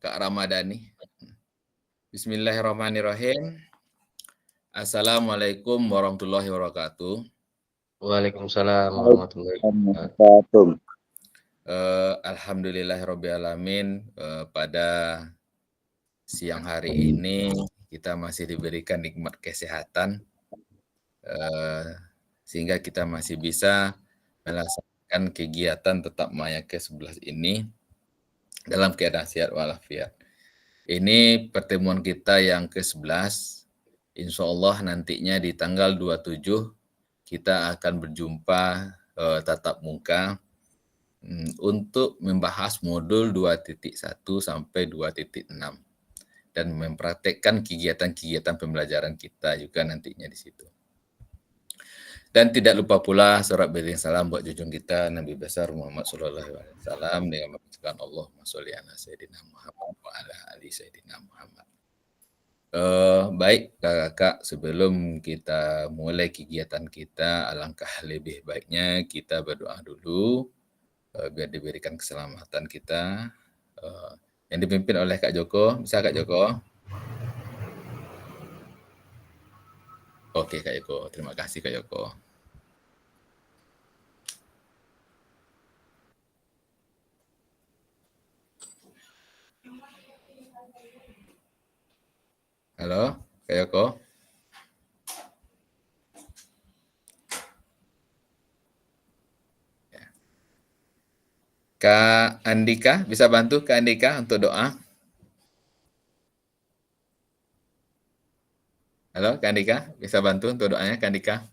Kak Ramadhani. Bismillahirrahmanirrahim. Assalamualaikum warahmatullahi wabarakatuh. Waalaikumsalam warahmatullahi wabarakatuh. Wabarakatuh. Alhamdulillahirrabbilalamin, pada siang hari ini kita masih diberikan nikmat kesehatan, sehingga kita masih bisa melaksanakan kegiatan tetap maya ke-11 ini dalam keadaan sehat walafiat. Ini pertemuan kita yang ke-11. Insya Allah nantinya di tanggal 27 kita akan berjumpa tatap muka untuk membahas modul 2.1 sampai 2.6 dan mempraktekkan kegiatan-kegiatan pembelajaran kita juga nantinya di situ. Dan tidak lupa pula surat beriring salam buat junjung kita Nabi besar Muhammad sallallahu alaihi wasallam dengan mengucapkan Allahumma sholli ala sayyidina Muhammad wa ala ali sayyidina Muhammad. Baik kakak, sebelum kita mulai kegiatan kita, alangkah lebih baiknya kita berdoa dulu biar diberikan keselamatan kita. Yang dipimpin oleh Kak Joko, bisa Kak Joko? Oke Kak Joko, terima kasih Kak Joko. Halo, Kak Joko? Kak Andika, bisa bantu Kak Andika untuk doa? Halo, Kak Andika, bisa bantu untuk doanya, Kak Andika?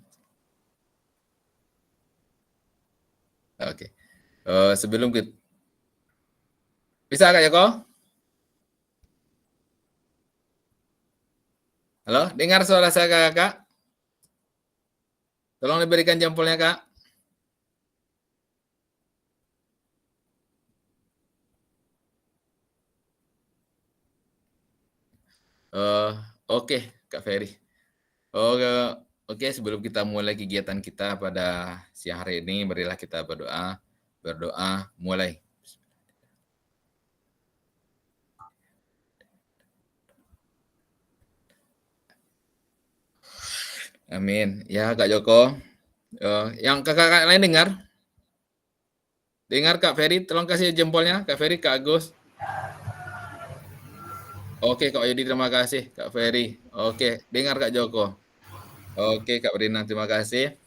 Oke. Sebelum kita... Bisa, Kak Joko? Halo, dengar suara saya, Kak? Tolong diberikan jempolnya, Kak. Oke, Kak Ferry. Oke, sebelum kita mulai kegiatan kita pada siang hari ini, marilah kita berdoa. Berdoa, mulai. Amin. Ya, Kak Joko. Yang kakak lain dengar? Dengar, Kak Ferry? Tolong kasih jempolnya, Kak Ferry, Kak Agus. Oke, Kak Yudi, terima kasih. Kak Ferry. Oke, dengar Kak Joko. Oke, Kak Brina, terima kasih.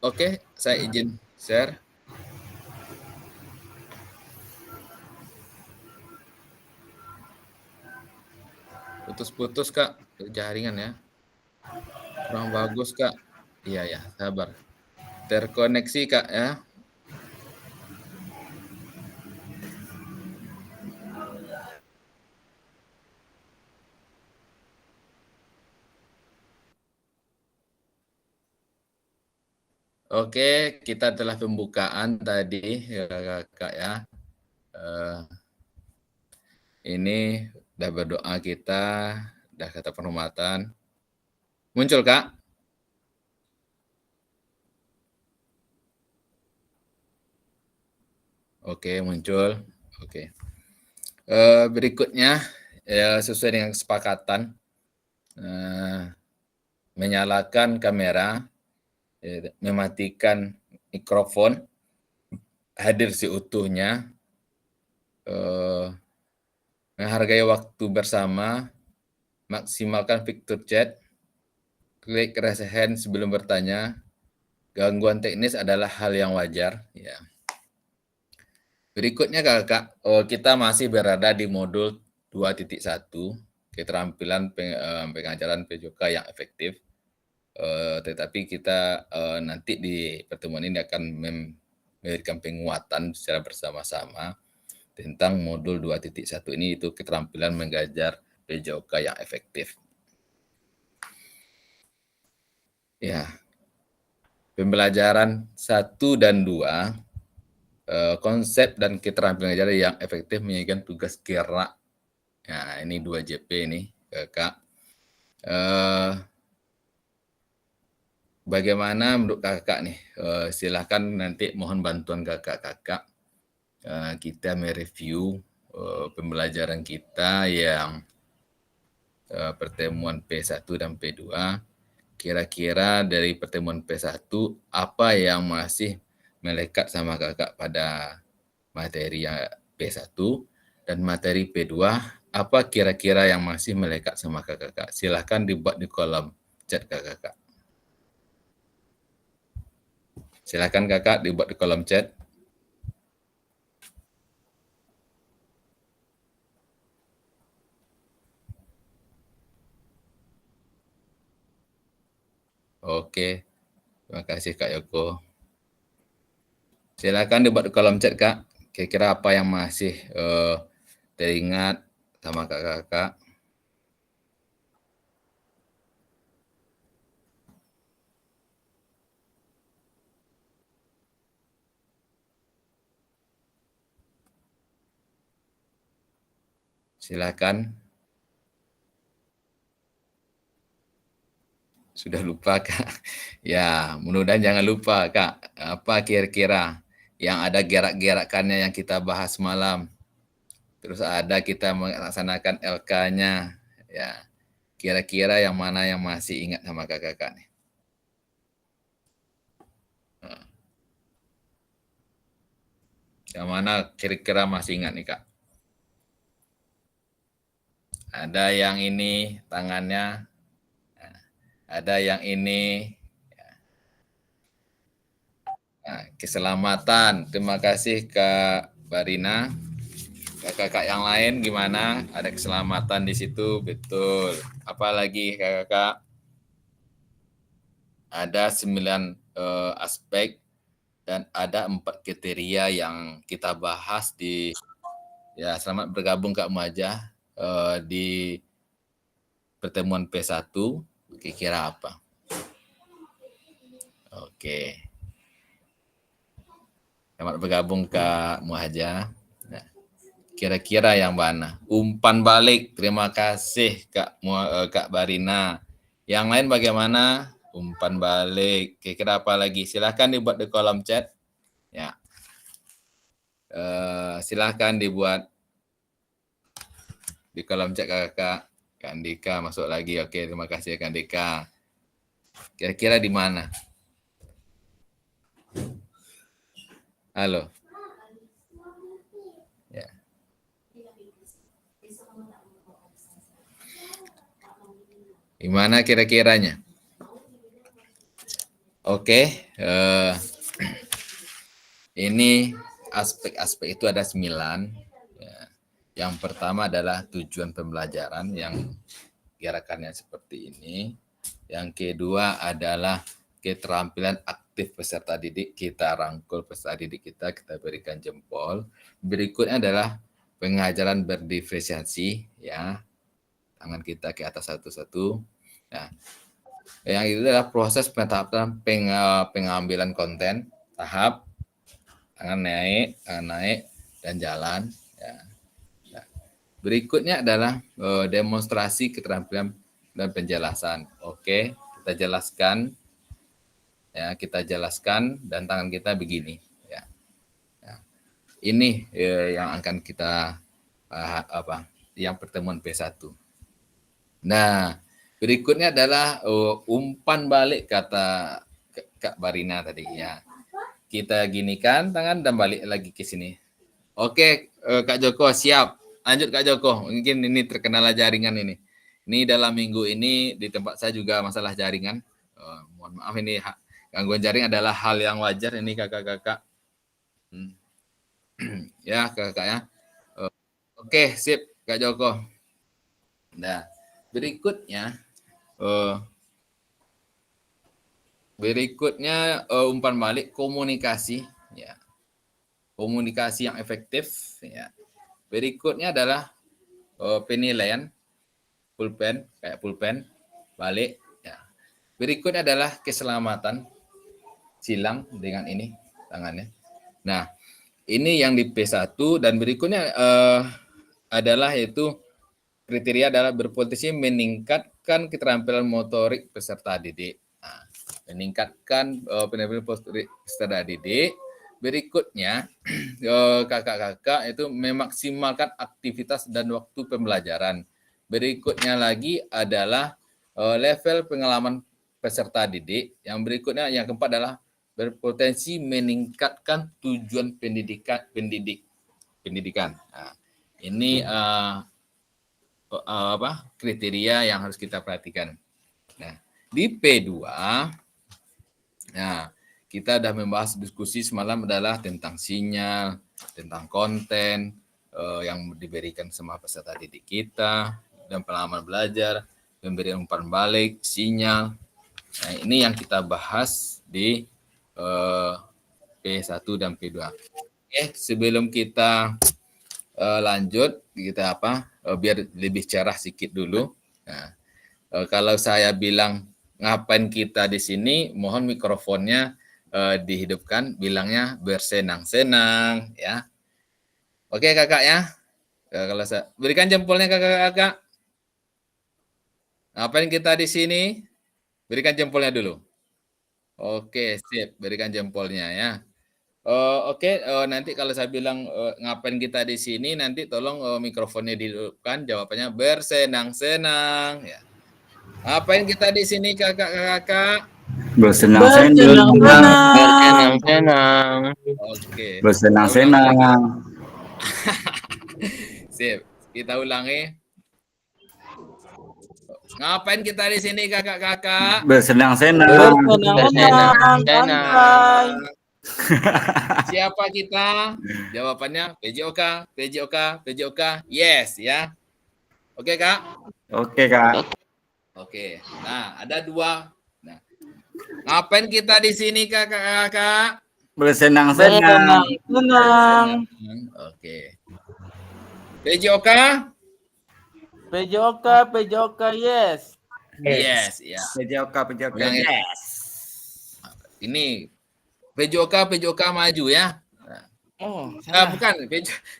Oke, saya izin share. Putus-putus, Kak. Jaringan ya. Kurang bagus, Kak. Iya, ya, sabar. Terkoneksi, Kak, ya. Oke, kita telah pembukaan tadi, Kak, ya. Ini udah berdoa kita, udah kata penghormatan. Muncul, Kak? Oke, muncul. Oke. Berikutnya, ya, sesuai dengan kesepakatan, menyalakan kamera, mematikan mikrofon, hadir seutuhnya, menghargai waktu bersama, maksimalkan fitur chat, klik raise hand sebelum bertanya. Gangguan teknis adalah hal yang wajar. Ya. Berikutnya kakak, kita masih berada di modul 2.1, keterampilan pengajaran PJOK yang efektif. Tetapi kita nanti di pertemuan ini akan memberikan penguatan secara bersama-sama tentang modul 2.1 ini, itu keterampilan mengajar PJOK yang efektif. Ya, pembelajaran 1 dan 2, konsep dan keterampilan mengajar yang efektif menyajikan tugas gerak. Nah, ini 2JP ini, Kak. Bagaimana menurut kakak nih? Silahkan nanti mohon bantuan kakak-kakak. Kita mereview pembelajaran kita yang pertemuan P1 dan P2. Kira-kira dari pertemuan P1 apa yang masih melekat sama kakak pada materi yang P1 dan materi P2 apa kira-kira yang masih melekat sama kakak? Silahkan dibuat di kolom chat kakak. Silahkan kakak dibuat di kolom chat. Oke, terima kasih Kak Yoko. Silakan dibuat di kolom chat Kak. Kira-kira apa yang masih teringat sama kakak-kakak? Silakan. Sudah lupa Kak? Ya, mudah-mudahan jangan lupa Kak. Apa kira-kira yang ada gerak-gerakannya yang kita bahas malam? Terus ada kita melaksanakan LK-nya. Ya, kira-kira yang mana yang masih ingat sama kakak-kakak nih? Yang mana kira-kira masih ingat nih Kak? Ada yang ini tangannya, ada yang ini. Nah, keselamatan. Terima kasih Kak Barina. Kakak-kakak yang lain gimana? Ada keselamatan di situ, betul. Apalagi kakak-kakak? Ada 9 aspek dan ada 4 kriteria yang kita bahas di ya selamat bergabung Kak Muajah di pertemuan P1. Kira-kira apa? Oke. Selamat bergabung Kak Muajah. Kira-kira yang mana? Umpan balik. Terima kasih Kak Barina. Yang lain bagaimana? Umpan balik. Kira-kira apa lagi? Silahkan dibuat di kolom chat. Ya. Silahkan dibuat di kolom chat kakak. Kak Andika masuk lagi. Oke, terima kasih Kak Andika. Kira-kira di mana? Halo. Ya. Di mana kira-kiranya? Oke, ini aspek-aspek itu ada 9. Ya. Yang pertama adalah tujuan pembelajaran yang gerakannya seperti ini. Yang kedua adalah keterampilan aktif peserta didik, kita rangkul peserta didik kita berikan jempol. Berikutnya adalah pengajaran berdiferensiasi, ya. Tangan kita ke atas satu-satu. Nah, yang itu adalah proses pengambilan konten, tahap, tangan naik, dan jalan. Ya. Nah, berikutnya adalah demonstrasi keterampilan dan penjelasan. Oke, kita jelaskan. Ya, kita jelaskan dan tangan kita begini. Ya. Ya. Ini yang akan kita yang pertemuan P1. Nah, berikutnya adalah umpan balik kata Kak Barina tadi ya. Kita ginikan tangan dan balik lagi ke sini. Oke, Kak Joko siap. Lanjut Kak Joko. Mungkin ini terkendala jaringan ini. Ini dalam minggu ini di tempat saya juga masalah jaringan. Mohon maaf ini gangguan jaring adalah hal yang wajar ini kakak-kakak. Ya kakak ya. Oke, sip Kak Joko. Nah, berikutnya umpan balik komunikasi ya. Komunikasi yang efektif ya. Berikutnya adalah penilaian pulpen kayak pulpen balik ya. Berikutnya adalah keselamatan silang dengan ini tangannya. Nah, ini yang di P1 dan berikutnya adalah yaitu kriteria adalah berpotensi meningkatkan keterampilan motorik peserta didik. Nah, meningkatkan penampilan motorik peserta didik berikutnya kakak-kakak itu memaksimalkan aktivitas dan waktu pembelajaran. Berikutnya lagi adalah level pengalaman peserta didik. Yang berikutnya, yang keempat adalah berpotensi meningkatkan tujuan pendidikan. Nah, ini kriteria yang harus kita perhatikan. Nah, di P2, nah kita sudah membahas diskusi semalam adalah tentang sinyal, tentang konten yang diberikan sama peserta didik kita, dan pengalaman belajar, pemberian umpan balik, sinyal. Nah, ini yang kita bahas di P1 dan P2. Sebelum kita lanjut, kita biar lebih cerah sedikit dulu. Nah, kalau saya bilang ngapain kita di sini, mohon mikrofonnya dihidupkan, bilangnya bersenang-senang, ya. Oke kakak ya. Kalau saya berikan jempolnya kakak-kakak. Ngapain kita di sini? Berikan jempolnya dulu. Oke, sip. Berikan jempolnya ya. Oke, nanti kalau saya bilang ngapain kita di sini, nanti tolong mikrofonnya dihidupkan, jawabannya bersenang-senang. Ya. Ngapain kita di sini kakak-kakak? Bersenang-senang. Bersenang-senang. Oke. Bersenang-senang. Sip. Kita ulangi. Ngapain kita di sini kakak-kakak? Bersenang-senang. Bersenang-senang. Siapa kita? Jawabannya PJOK, PJOK, PJOK. Yes ya. Oke kak? Oke kak. Oke. Nah, ada dua. Nah, ngapain kita di sini kakak-kakak? Bersenang-senang. Oke. PJOK? PJOK, yes. Yes, ya. PJOK. Yes. Ini PJOK maju ya. Oh, Bukan.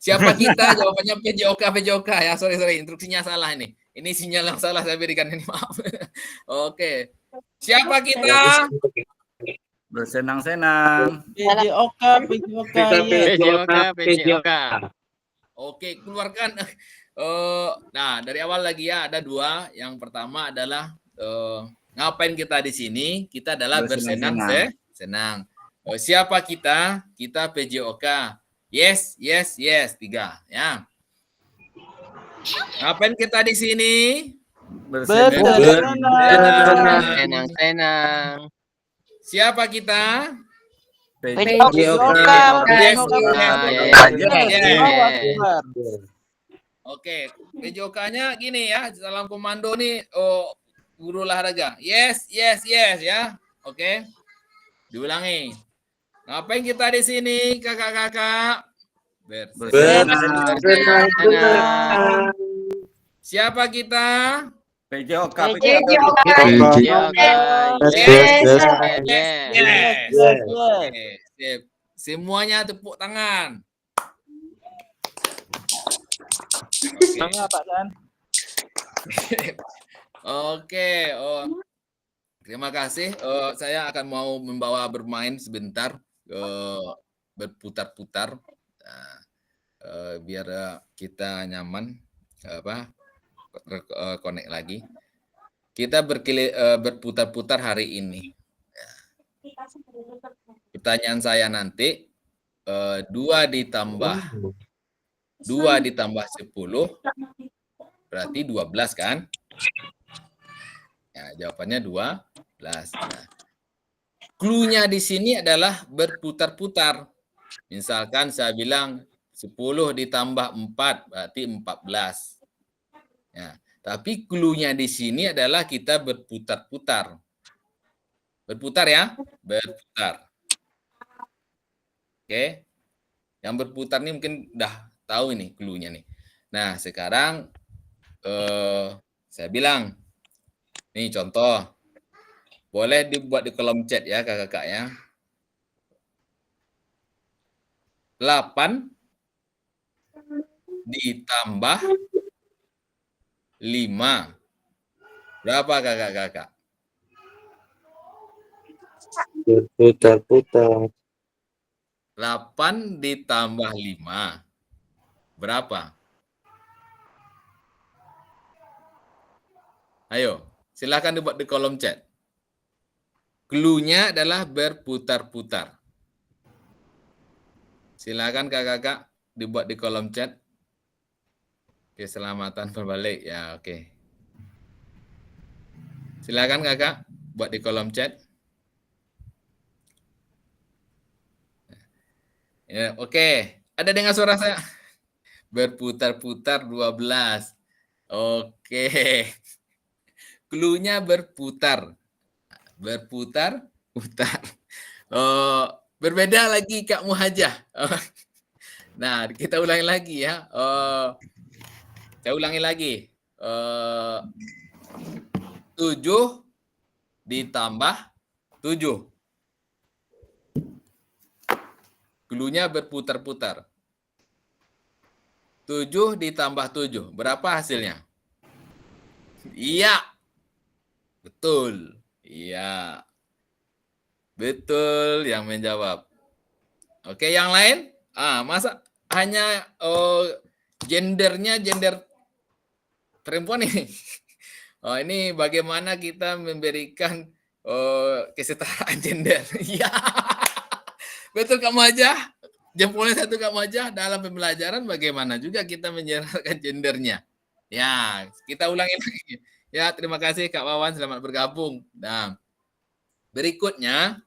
Siapa kita? Jawabannya PJOK ya. Sorry, instruksinya salah ini. Ini sinyal yang salah saya berikan ini, maaf. Oke. Siapa kita? Bersenang-senang. PJOK, PJOK. Oke, keluarkan. Nah, dari awal lagi ya, ada dua. Yang pertama adalah ngapain kita di sini? Kita adalah bersenang-senang. Siapa kita? Kita PJOK. Yes. 3 ya. Ngapain kita di sini? Bersenang-senang. Siapa kita? PJOK. Oke, PJOK-nya gini ya, dalam komando nih, guru olahraga. Yes ya. Oke. Diulangi. Ngapain kita di sini, kakak-kakak? Bersenang-senang. Siapa kita? PJOK. Yes. Oke, sip. Semuanya tepuk tangan. Sama Pak Dan. Oke. Terima kasih. Saya akan mau membawa bermain sebentar, berputar-putar, biar kita nyaman, connect lagi. Kita berputar-putar hari ini. Pertanyaan saya nanti, 2 ditambah 10 berarti 12 kan? Ya, jawabannya 12. Nah, clue-nya di sini adalah berputar-putar. Misalkan saya bilang 10 ditambah 4 berarti 14. Ya, tapi clue-nya di sini adalah kita berputar-putar. Berputar ya, berputar. Oke. Yang berputar ini mungkin udah tahu ini clue-nya nih. Nah, sekarang saya bilang, nih contoh, boleh dibuat di kolom chat ya kakak-kakak ya. 8 ditambah 5. Berapa kakak-kakak? Berputar-putar. 8 ditambah 5. Berapa? Ayo, silakan dibuat di kolom chat. Clue-nya adalah berputar-putar. Silakan kakak-kakak dibuat di kolom chat. Keselamatan berbalik. Ya, oke. Silakan kakak buat di kolom chat. Ya, oke. Ada dengar suara saya? Berputar-putar 12. Oke. Clue-nya berputar. Berputar-putar. Oh, berbeda lagi Kak Muhajah. Oh. Nah, kita ulangi lagi ya. Saya ulangi lagi. 7 ditambah 7. Clue-nya berputar-putar. 7 ditambah 7. Berapa hasilnya? Iya. Betul. Iya. Betul yang menjawab. Oke, yang lain? Masa hanya gendernya gender perempuan ini? Oh, ini bagaimana kita memberikan kesetaraan gender. Iya. Betul kamu aja. Jempolnya satu kamu aja. Dalam pembelajaran bagaimana juga kita menjelaskan gendernya. Ya, kita ulangi lagi. Ya, terima kasih Kak Wawan, selamat bergabung. Nah, berikutnya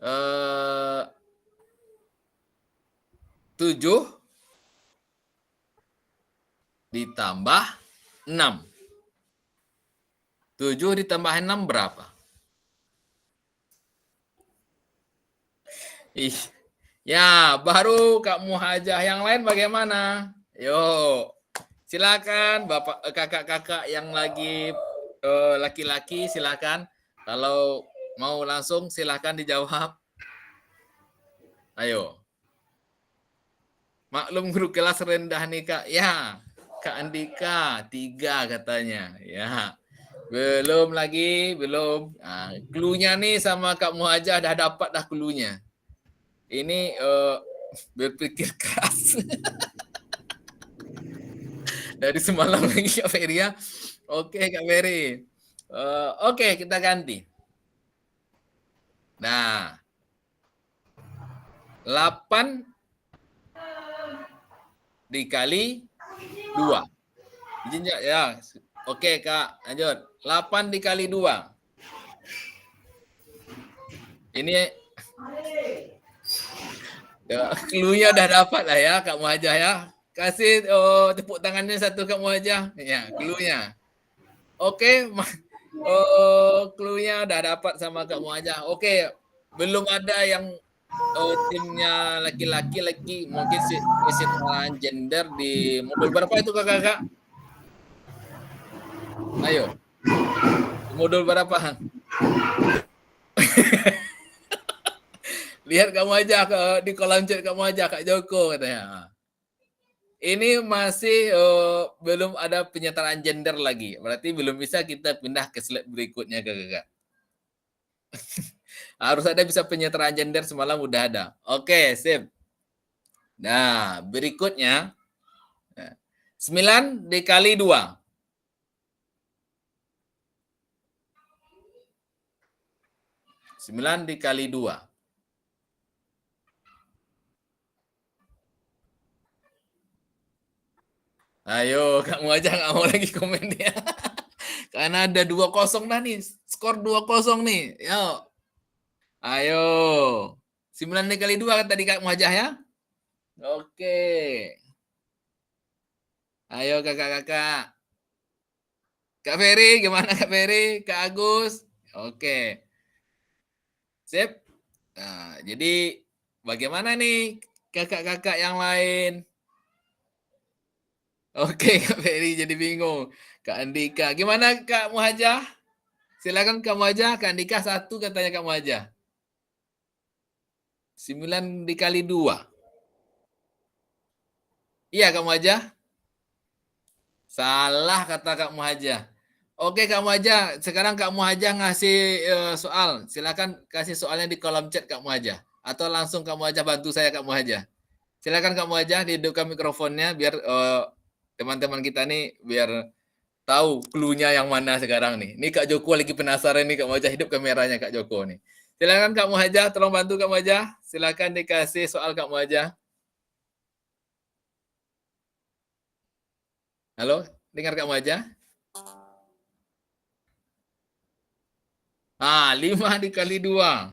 7 ditambah 6. 7 ditambah 6 berapa? Ya, baru Kak Muhajah. Yang lain bagaimana? Yuk, silakan Bapak, kakak-kakak yang lagi laki-laki silakan. Kalau mau langsung silakan dijawab. Ayo. Maklum guru kelas rendah nih Kak. Ya, Kak Andika 3 katanya. Ya. Belum lagi, belum. Clue-nya nih sama Kak Muhajah dah dapat dah clue-nya. Ini berpikir keras. Dari semalam lagi Kak Ferry ya. Oke Kak Ferry. Oke, kita ganti. Nah, 8 dikali 2. Izin ya. Oke Kak, lanjut. 8 dikali 2. Ini clue-nya udah dapat lah ya Kak Muhajah ya. Kasih tepuk tangannya satu Kak Muhajah. Ya, clue-nya. Oke, clue-nya udah dapat sama Kak Muhajah. Oke, belum ada yang timnya laki-laki lagi mungkin kesetaraan gender di modul berapa itu kakak-kakak? Ayo. Modul berapa? Lihat kamu aja di kolom chat kamu aja Kak Joko katanya. Ini masih belum ada penyetaraan gender lagi. Berarti belum bisa kita pindah ke slide berikutnya kakak. Harus ada bisa penyetaraan gender semalam udah ada. Oke, sip. Nah, berikutnya 9 dikali 2. 9 dikali 2. Ayo, kamu aja nggak mau lagi komen dia. Karena ada 2-0 dah nih. Skor 2-0 nih. Yuk. Ayo. 9 dikali 2 tadi Kak Muhajah ya. Oke. Ayo kakak-kakak. Kak Ferry, gimana Kak Ferry? Kak Agus? Oke. Sip. Nah, jadi bagaimana nih kakak-kakak yang lain? Oke, Kak Ferry jadi bingung. Kak Andika, gimana Kak Muhajah? Silakan Kak Muhajah. Kak Andika 1 katanya Kak Muhajah. 9 dikali 2. Iya Kak Muhajah? Salah kata Kak Muhajah. Oke, Kak Muhaja. Sekarang Kak Muhaja ngasih soal. Silakan kasih soalnya di kolom chat Kak Muhaja. Atau langsung Kak Muhaja bantu saya Kak Muhaja. Silakan Kak Muhaja dihidupkan mikrofonnya biar teman-teman kita nih biar tahu clue-nya yang mana sekarang nih. Ini Kak Joko lagi penasaran nih Kak Muhaja, hidup kameranya Kak Joko nih. Silakan Kak Muhaja, tolong bantu Kak Muhaja. Silakan dikasih soal Kak Muhaja. Halo, dengar Kak Muhaja? 5 dikali 2.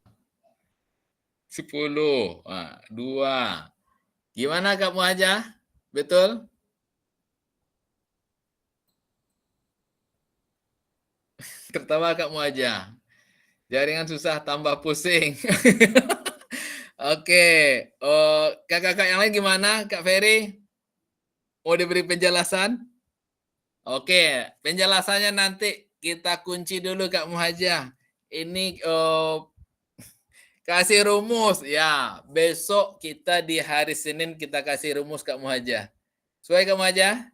10. 2. Gimana Kak Muhaja? Betul? Tertawa Kak Muhaja. Jaringan susah tambah pusing. Oke. Kakak-kakak yang lain gimana? Kak Ferry? Mau diberi penjelasan? Oke, penjelasannya nanti kita kunci dulu Kak Muhaja. Ini kasih rumus ya. Besok kita di hari Senin kita kasih rumus Kak Muhaja. Sesuai Kak Muhaja?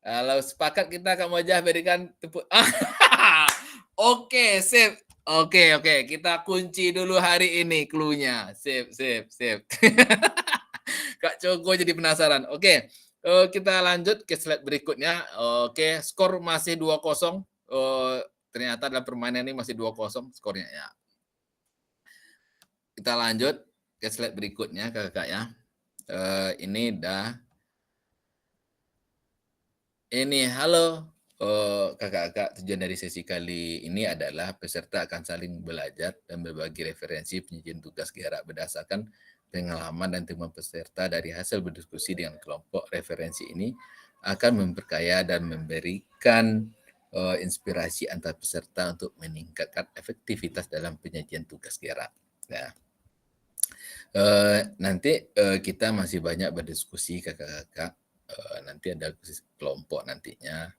Kalau sepakat kita Kak Muhaja berikan tepuk. Oke, sip. Oke. Kita kunci dulu hari ini clue-nya. Sip. Kak Joko jadi penasaran. Oke, kita lanjut ke slide berikutnya. Oke, skor masih 2-0. Ternyata dalam permainan ini masih 2-0 skornya ya. Kita lanjut ke slide berikutnya kakak ya. Ini halo kakak-kakak, tujuan dari sesi kali ini adalah peserta akan saling belajar dan berbagi referensi penyajian tugas gerak berdasarkan pengalaman dan temuan peserta. Dari hasil berdiskusi dengan kelompok referensi ini akan memperkaya dan memberikan inspirasi antar peserta untuk meningkatkan efektivitas dalam penyajian tugas gerak. Nah, nanti kita masih banyak berdiskusi kakak-kakak. Nanti ada kelompok nantinya.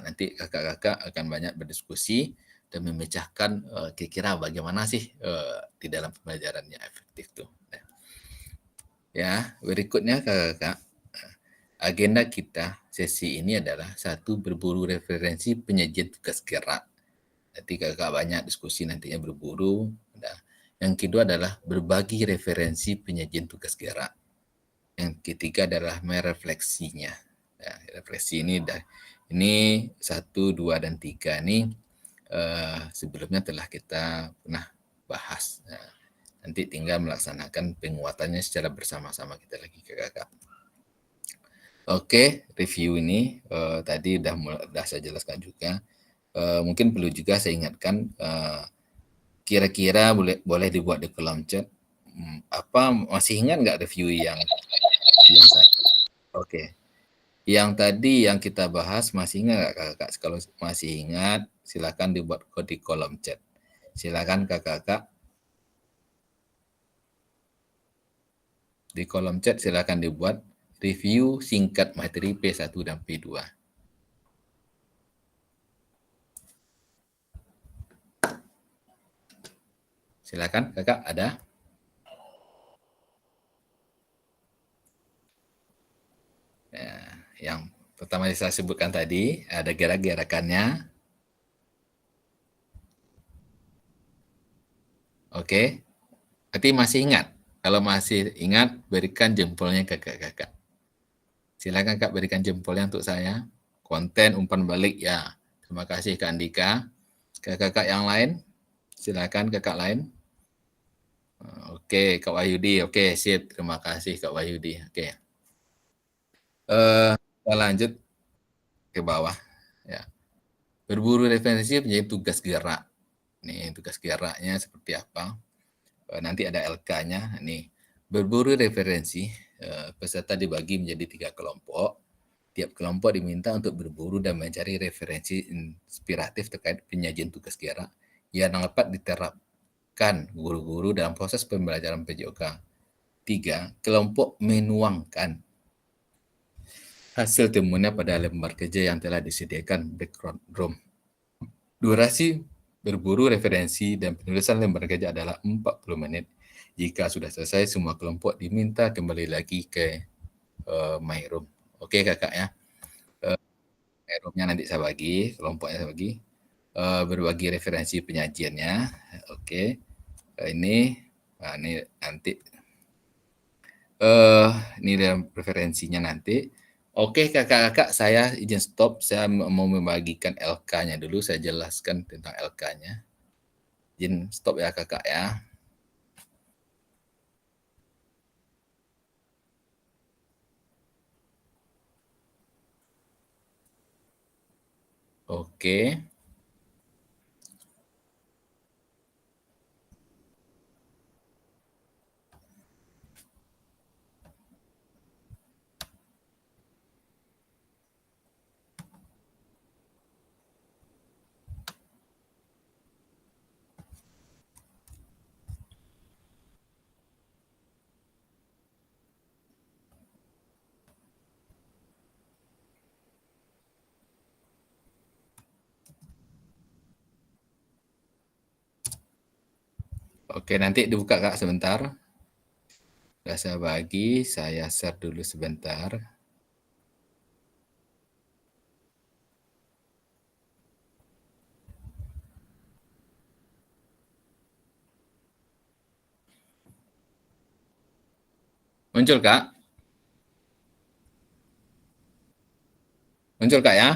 Nanti kakak-kakak akan banyak berdiskusi dan memecahkan kira-kira bagaimana sih di dalam pembelajarannya efektif tuh. Ya, berikutnya kakak-kakak, agenda kita sesi ini adalah 1, berburu referensi penyajian tugas gerak. Nanti kakak banyak diskusi nantinya berburu. Nah, yang kedua adalah berbagi referensi penyajian tugas gerak. Yang ketiga adalah merefleksinya. Ya, refleksi ini 1, 2, dan 3 ini sebelumnya telah kita pernah bahas. Nah, nanti tinggal melaksanakan penguatannya secara bersama-sama kita lagi kakak. Oke, review ini tadi udah saya jelaskan juga. Mungkin perlu juga saya ingatkan, kira-kira boleh dibuat di kolom chat. Masih ingat nggak review yang Oke. Yang tadi yang kita bahas masih ingat nggak kakak? Kalau masih ingat, silakan dibuat di kolom chat. Silakan kakak. Di kolom chat silakan dibuat review singkat materi P1 dan P2. Silakan kakak, ada? Yang pertama saya sebutkan tadi, ada gerak-gerakannya. Oke, berarti masih ingat? Kalau masih ingat, berikan jempolnya ke kakak-kakak. Silakan kak berikan jempolnya untuk saya. Konten umpan balik ya. Terima kasih Kak Andika. Kakak-kakak yang lain, silakan kakak lain. Oke, Kak Wahyudi. Oke, sip. Terima kasih Kak Wahyudi. Oke. Kita lanjut ke bawah. Ya. Berburu referensi menjadi tugas gerak. Nih, tugas geraknya seperti apa? Nanti ada LK-nya. Nih, berburu referensi, peserta dibagi menjadi 3 kelompok. Tiap kelompok diminta untuk berburu dan mencari referensi inspiratif terkait penyajian tugas gerak yang dapat diterapkan guru-guru dalam proses pembelajaran PJOK. 3, kelompok menuangkan hasil temuannya pada lembar kerja yang telah disediakan background room. Durasi berburu referensi dan penulisan lembar kerja adalah 40 menit. Jika sudah selesai, semua kelompok diminta kembali lagi ke my room. Oke kakak ya. roomnya nanti saya bagi, kelompoknya saya bagi. Berbagi referensi penyajiannya. Oke. Ini nanti ini referensinya nanti. Oke, kakak-kakak, saya izin stop. Saya mau membagikan LK-nya dulu. Saya jelaskan tentang LK-nya. Izin stop ya kakak ya. Oke. Oke, nanti dibuka Kak sebentar. Sudah saya bagi, saya share dulu sebentar. Muncul Kak? Muncul Kak ya?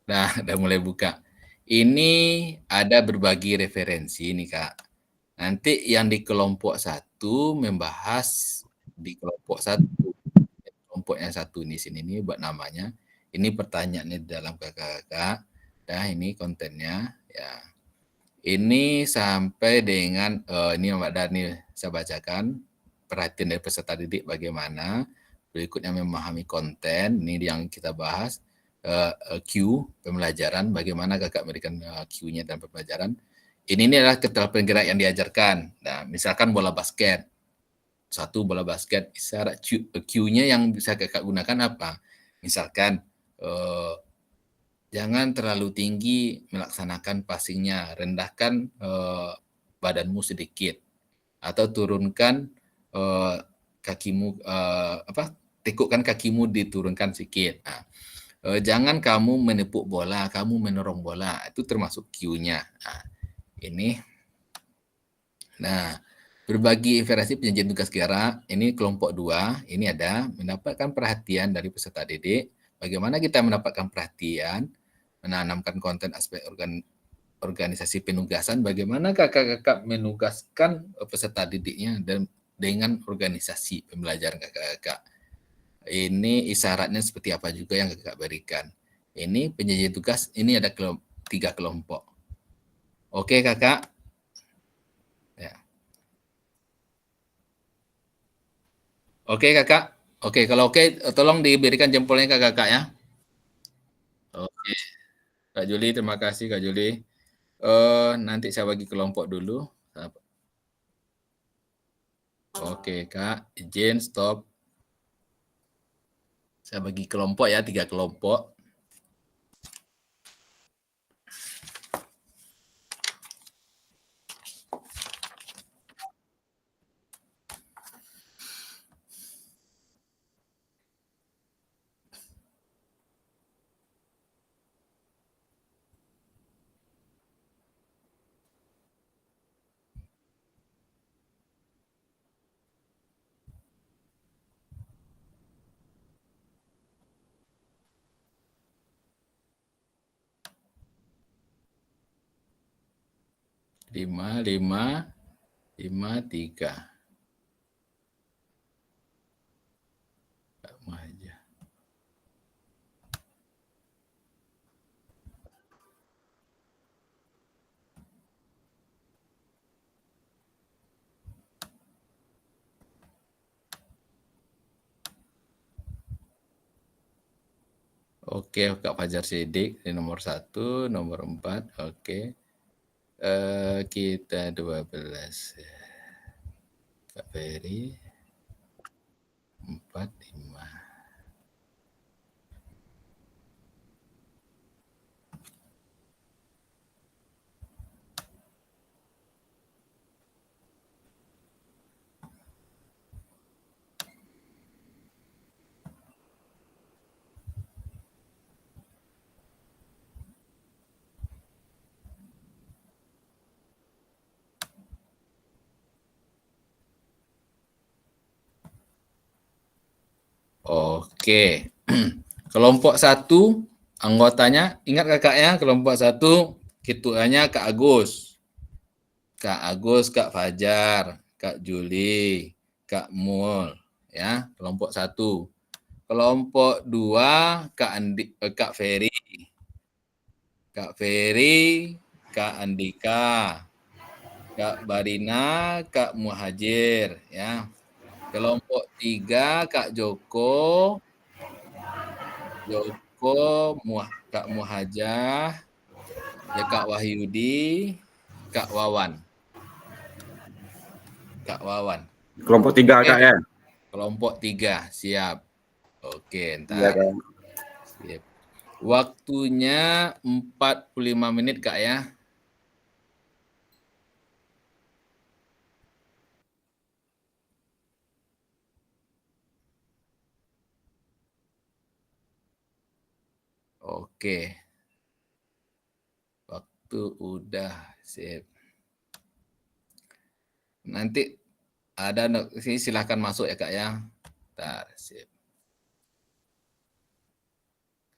Nah, udah mulai buka. Ini ada berbagi referensi nih Kak. Nanti yang di kelompok 1 membahas di kelompok 1. Kelompok yang 1 di sini nih buat namanya. Ini pertanyaannya di dalam kakak-kakak. Nah, ini kontennya ya. Ini sampai dengan ini Mbak Dani saya bacakan perhatian dari peserta didik bagaimana, berikutnya memahami konten, ini yang kita bahas, Q, pembelajaran, bagaimana kakak memberikan Q-nya dalam pembelajaran. Ini adalah keterampilan gerak yang diajarkan. Nah, misalkan bola basket, satu bola basket, isyarat Q-nya yang bisa kakak gunakan apa? Misalkan jangan terlalu tinggi melaksanakan passingnya, rendahkan badanmu sedikit, atau turunkan kakimu tekukkan kakimu diturunkan sedikit. Nah, jangan kamu menepuk bola, kamu mendorong bola, itu termasuk Q-nya. Nah, ini. Nah, berbagi informasi penyajian tugas gerak, ini kelompok 2, ini ada mendapatkan perhatian dari peserta didik. Bagaimana kita mendapatkan perhatian, menanamkan konten aspek organisasi penugasan, bagaimana kakak-kakak menugaskan peserta didiknya dan dengan organisasi pembelajaran kakak-kakak. Ini isyaratnya seperti apa juga yang kakak berikan. Ini penyajian tugas, ini ada 3 kelompok. Oke kakak? Ya. Oke kakak? Oke, kalau oke tolong diberikan jempolnya kakak ya. Oke, Kak Juli, terima kasih Kak Juli. Nanti saya bagi kelompok dulu. Oke Kak, izin stop. Saya bagi kelompok ya, 3 kelompok. Lima, tiga. Aja. Oke, Kak Fajar Sidik di nomor 1, nomor 4, oke. Kita 12. Kak Ferry 4, 5. Oke. Kelompok 1 anggotanya, ingat kakak ya, kelompok 1 ketuanya Kak Agus. Kak Agus, Kak Fajar, Kak Juli, Kak Mul, ya, kelompok 1. Kelompok 2 Kak Ferry. Kak Ferry, Kak Andika, Kak Barina, Kak Muhajir, ya. Kelompok 3 Kak Joko, Kak Muhajah, ya Kak Wahyudi, Kak Wawan. Kak Wawan. Kelompok 3 Kak ya. Kelompok 3, siap. Oke, Iya ntar. Kak. Sip. Waktunya 45 menit Kak ya. Oke. Waktu udah, sip. Nanti ada sini silahkan masuk ya Kak ya. Ntar, sip.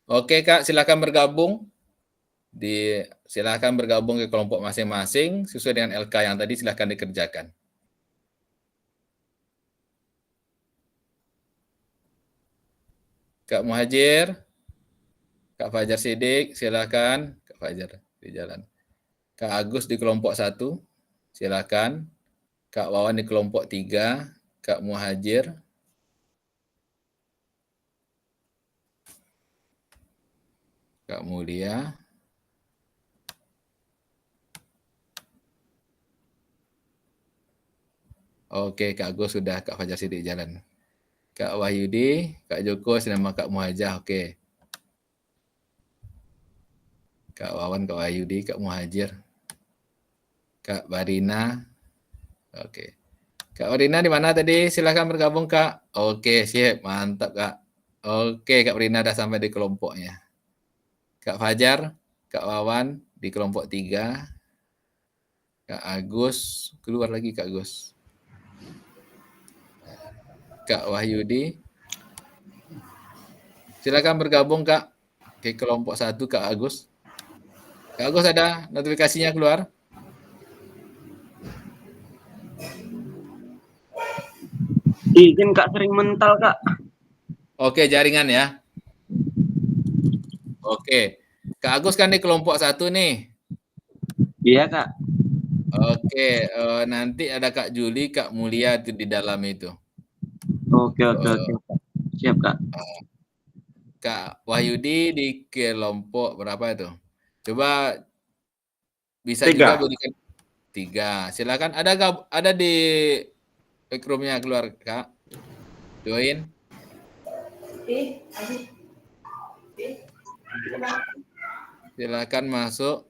Oke Kak, silahkan bergabung. Silahkan bergabung ke kelompok masing-masing sesuai dengan LK yang tadi, silahkan dikerjakan. Kak Muhajir, Kak Fajar Sidik, silahkan. Kak Fajar di jalan. Kak Agus di kelompok 1, silahkan. Kak Wawan di kelompok 3, Kak Muhajir. Kak Mulia. Oke, Kak Agus sudah, Kak Fajar Sidik jalan. Kak Wahyudi, Kak Joko, nama Kak Muhajah, oke. Kak Wawan, Kak Wahyudi, Kak Muhajir. Kak Barina, oke. Kak Barina di mana tadi? Silahkan bergabung Kak. Oke, siap, mantap Kak. Oke, Kak Barina udah sampai di kelompoknya. Kak Fajar, Kak Wawan di kelompok 3. Kak Agus, keluar lagi Kak Agus. Kak Wahyudi. Silakan bergabung Kak ke kelompok 1 Kak Agus. Kak Agus ada notifikasinya keluar? Izin Kak, sering mental Kak. Oke, jaringan ya. Oke. Kak Agus kan di kelompok 1 nih. Iya Kak. Oke, nanti ada Kak Juli, Kak Mulia di dalam itu. Oke. Siap Kak. Kak Wahyudi di kelompok berapa itu? Coba bisa 3. juga berikan 3. Silakan. Ada di backroom-nya keluar Kak. Join. Silakan masuk.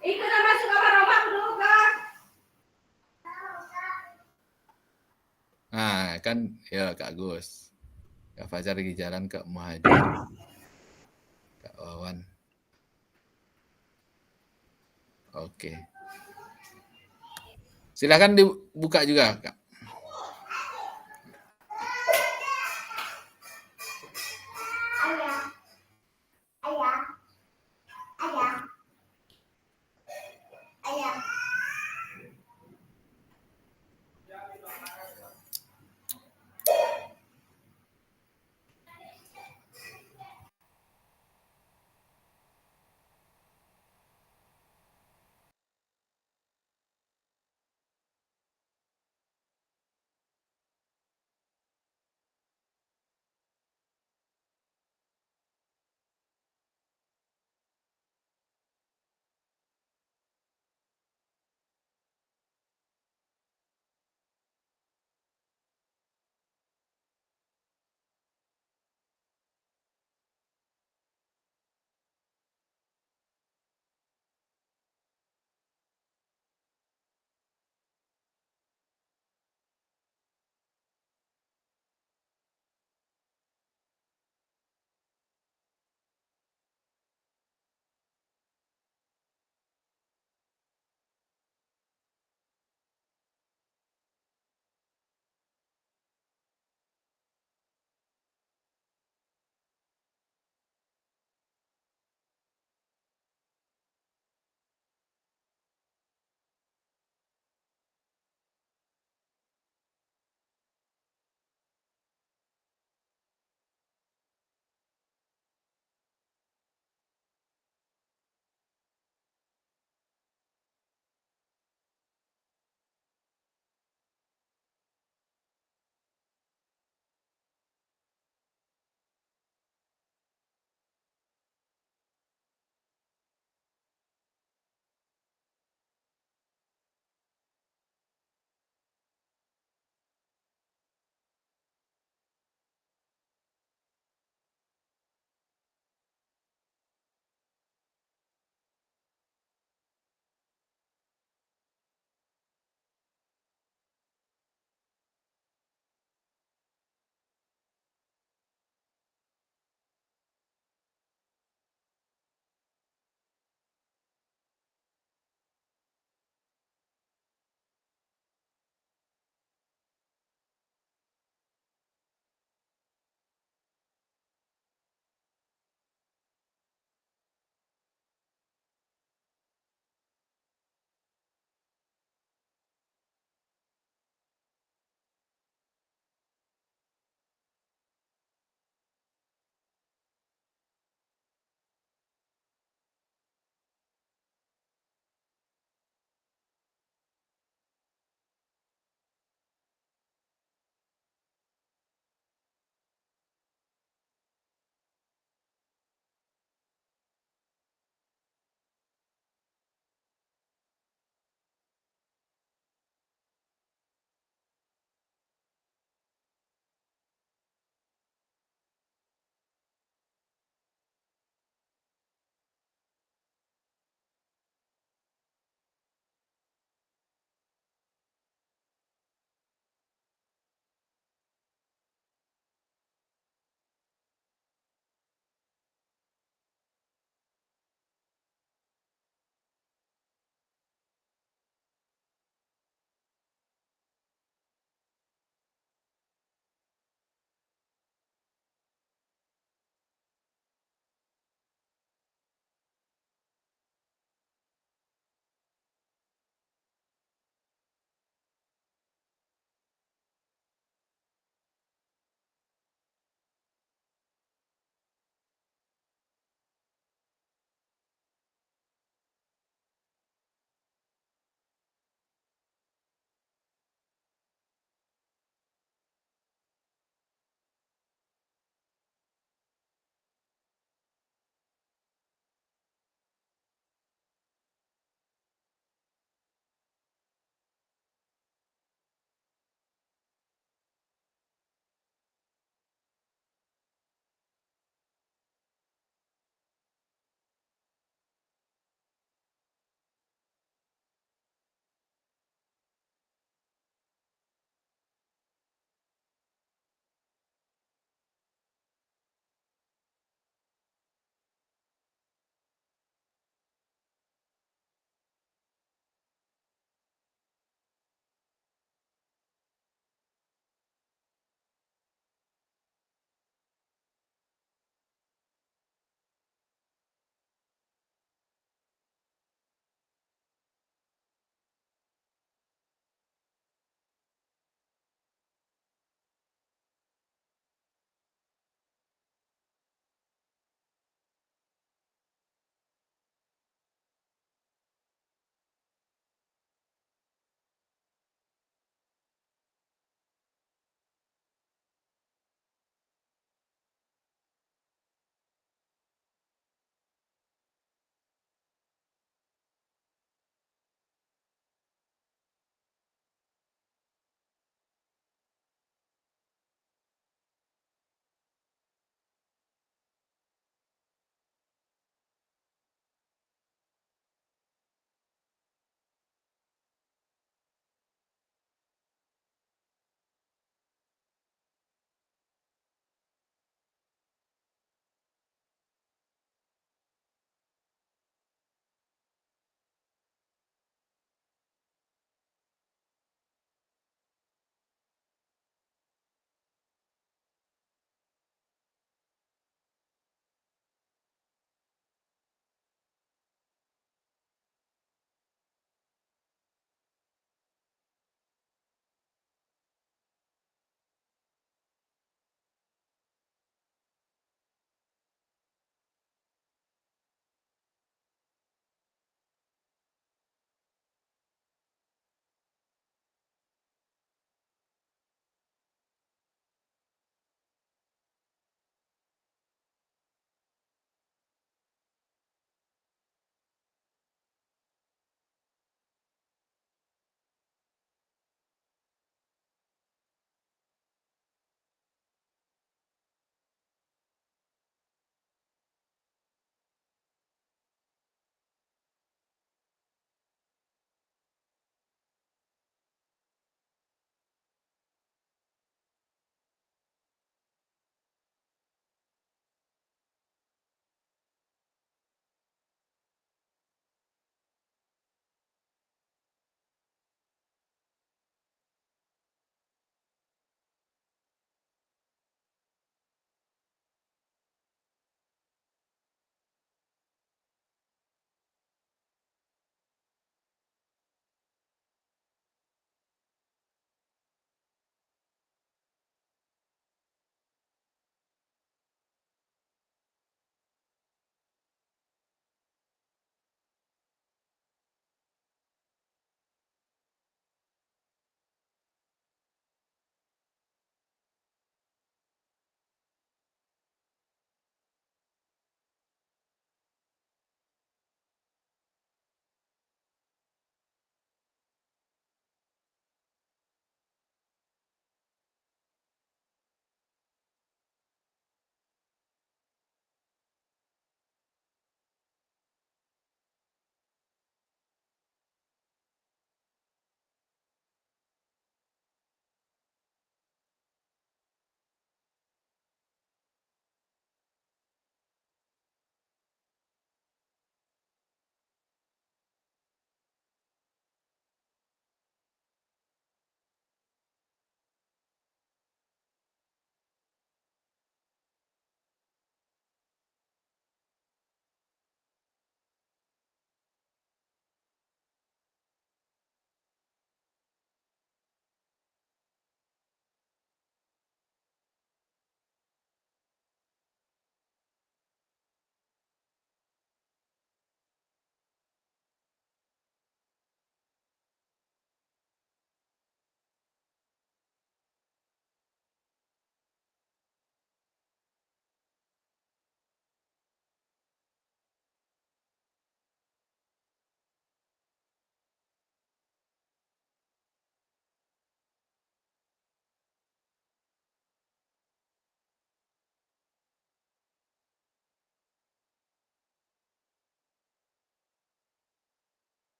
Ikutan masuk kamar rumah dulu, Kak. Nah, kan ya Kak Gus. Kak Fajar lagi jalan, Kak Muhajir. Kak Wawan. Oke. Silakan dibuka juga, Kak.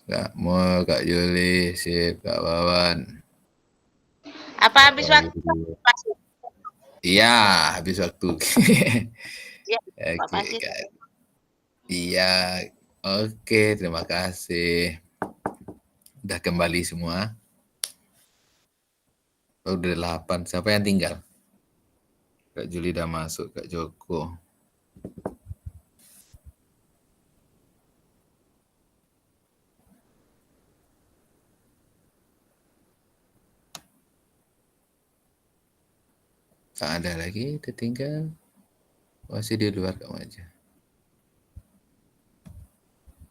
Kak Mo, Kak Yuli, sip, Kak Wawan. Apa habis waktu? Iya, habis waktu. Ya, Pak Oke, Masih. Kak. Iya, oke, terima kasih. Udah kembali semua. Oh, udah 8. Siapa yang tinggal? Kak Juli udah masuk, Kak Joko. Tak ada lagi, tertinggal. Masih di luar Kak Maja.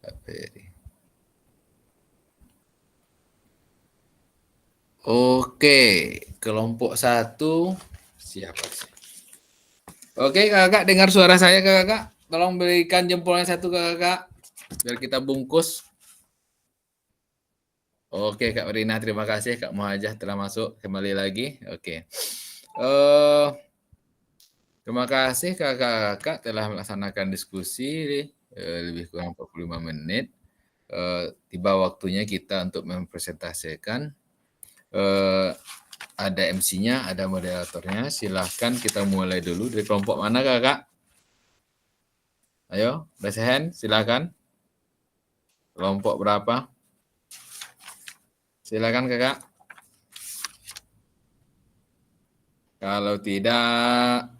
Kak Ferry. Oke, kelompok 1 siapa sih? Oke, Kakak dengar suara saya Kakak. Tolong berikan jempolnya 1 ke Kakak biar kita bungkus. Oke, Kak Rina, terima kasih. Kak Muhajah telah masuk kembali lagi. Oke. Terima kasih kakak-kakak telah melaksanakan diskusi lebih kurang 45 menit. Tiba waktunya kita untuk mempresentasikan. Ada MC-nya, ada moderatornya. Silahkan kita mulai dulu dari kelompok mana kakak? Ayo, raise hand, silahkan. Kelompok berapa? Silakan kakak. Kalau tidak,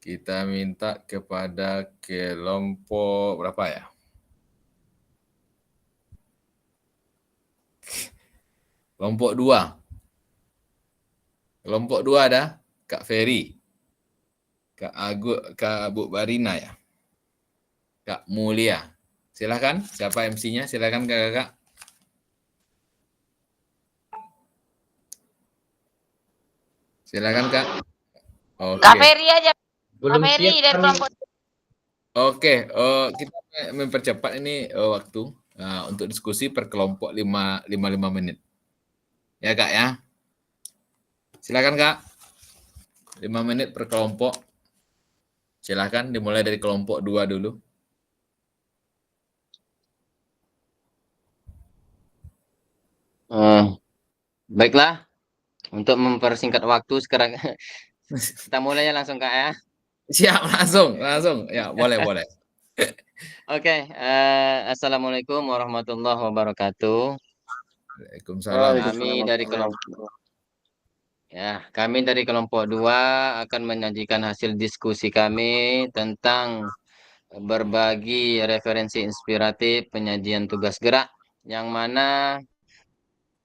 kita minta kepada kelompok berapa ya? Kelompok 2. Kelompok 2 ada Kak Ferry, Kak Bu Barina ya, Kak Mulia. Silakan, siapa MC-nya? Silakan kakak. Silakan Kak. Oke. Kak Ferry aja. Belum Kak Ferry siap dari kami. kelompok. Oke, kita mempercepat ini waktu untuk diskusi per kelompok 5 menit. Ya Kak ya. Silakan Kak. 5 menit per kelompok. Silakan dimulai dari kelompok 2 dulu. Baiklah, untuk mempersingkat waktu sekarang kita mulai langsung Kak ya. Siap, langsung. Ya, boleh. Oke, Assalamualaikum warahmatullahi wabarakatuh. Waalaikumsalam. Kami dari kelompok 2 akan menyajikan hasil diskusi kami tentang berbagi referensi inspiratif penyajian tugas gerak, yang mana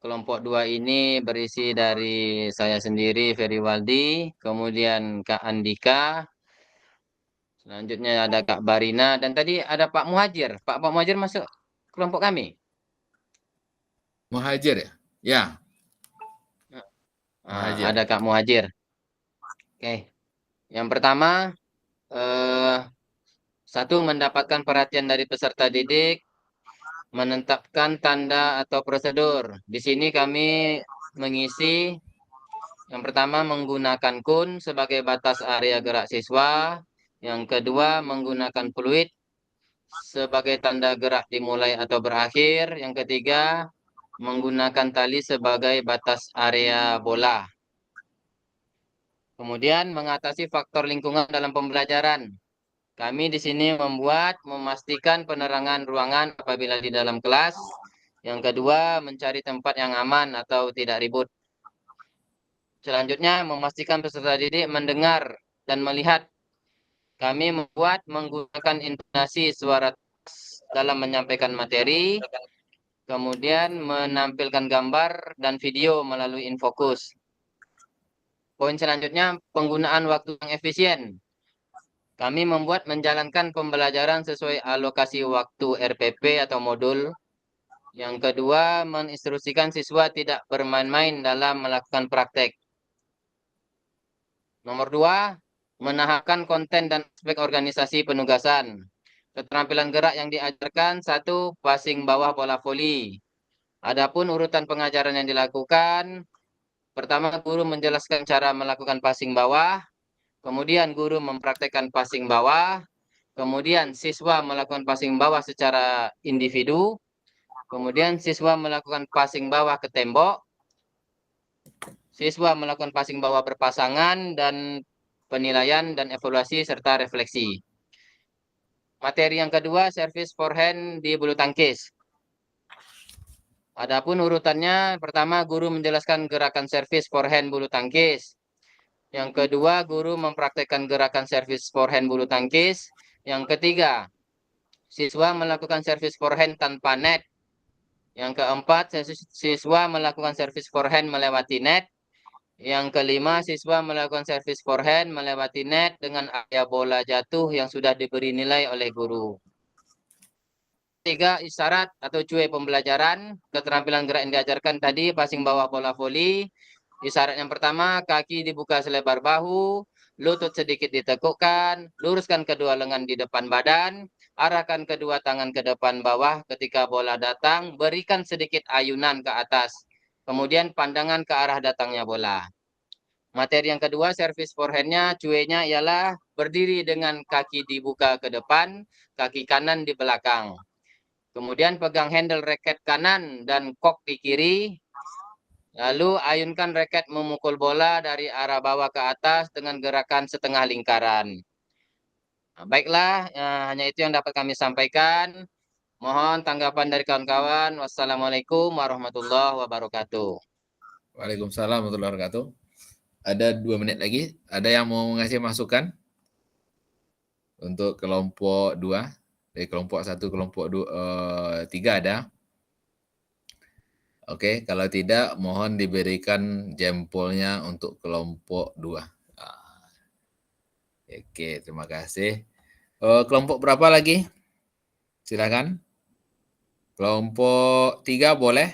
kelompok 2 ini berisi dari saya sendiri, Ferry Waldi, kemudian Kak Andika, selanjutnya ada Kak Barina, dan tadi ada Pak Muhajir. Pak Muhajir masuk kelompok kami. Muhajir ya? Ya. Muhajir. Ada Kak Muhajir. Oke. Yang pertama, 1, mendapatkan perhatian dari peserta didik, menetapkan tanda atau prosedur. Di sini kami mengisi yang pertama menggunakan kun sebagai batas area gerak siswa. Yang kedua menggunakan fluid sebagai tanda gerak dimulai atau berakhir. Yang ketiga menggunakan tali sebagai batas area bola. Kemudian mengatasi faktor lingkungan dalam pembelajaran. Kami di sini memastikan penerangan ruangan apabila di dalam kelas. Yang kedua, mencari tempat yang aman atau tidak ribut. Selanjutnya, memastikan peserta didik mendengar dan melihat. Kami menggunakan intonasi suara dalam menyampaikan materi, kemudian menampilkan gambar dan video melalui infokus. Poin selanjutnya, penggunaan waktu yang efisien. Kami menjalankan pembelajaran sesuai alokasi waktu RPP atau modul. Yang kedua, menginstruksikan siswa tidak bermain-main dalam melakukan praktek. Nomor 2, menahakan konten dan aspek organisasi penugasan. Keterampilan gerak yang diajarkan, 1, passing bawah bola voli. Adapun urutan pengajaran yang dilakukan, pertama guru menjelaskan cara melakukan passing bawah, kemudian guru mempraktekkan passing bawah, kemudian siswa melakukan passing bawah secara individu, Kemudian siswa melakukan passing bawah ke tembok. Siswa melakukan passing bawah berpasangan dan penilaian dan evaluasi serta refleksi. Materi yang kedua, servis forehand di bulu tangkis. Adapun urutannya, pertama guru menjelaskan gerakan servis forehand bulu tangkis. Yang kedua, guru mempraktekkan gerakan servis forehand bulu tangkis. Yang ketiga, siswa melakukan servis forehand tanpa net. Yang keempat, siswa melakukan servis forehand melewati net. Yang kelima, siswa melakukan servis forehand melewati net dengan area bola jatuh yang sudah diberi nilai oleh guru. 3, isyarat atau cuy pembelajaran. Keterampilan gerak yang diajarkan tadi, passing bawah bola voli. Isyarat yang pertama, kaki dibuka selebar bahu, lutut sedikit ditekukkan, luruskan kedua lengan di depan badan, arahkan kedua tangan ke depan bawah ketika bola datang, berikan sedikit ayunan ke atas. Kemudian pandangan ke arah datangnya bola. Materi yang kedua, servis forehandnya, cuinya ialah berdiri dengan kaki dibuka ke depan, kaki kanan di belakang. Kemudian pegang handle raket kanan dan kok di kiri. Lalu ayunkan raket memukul bola dari arah bawah ke atas dengan gerakan setengah lingkaran. Nah, baiklah, hanya itu yang dapat kami sampaikan. Mohon tanggapan dari kawan-kawan. Wassalamualaikum warahmatullahi wabarakatuh. Waalaikumsalam warahmatullahi wabarakatuh. Ada 2 menit lagi. Ada yang mau ngasih masukan untuk kelompok 2? Dari kelompok 1, kelompok 3 ada? Oke, kalau tidak mohon diberikan jempolnya untuk kelompok 2. Oke, terima kasih. Kelompok berapa lagi? Silakan. Kelompok 3 boleh?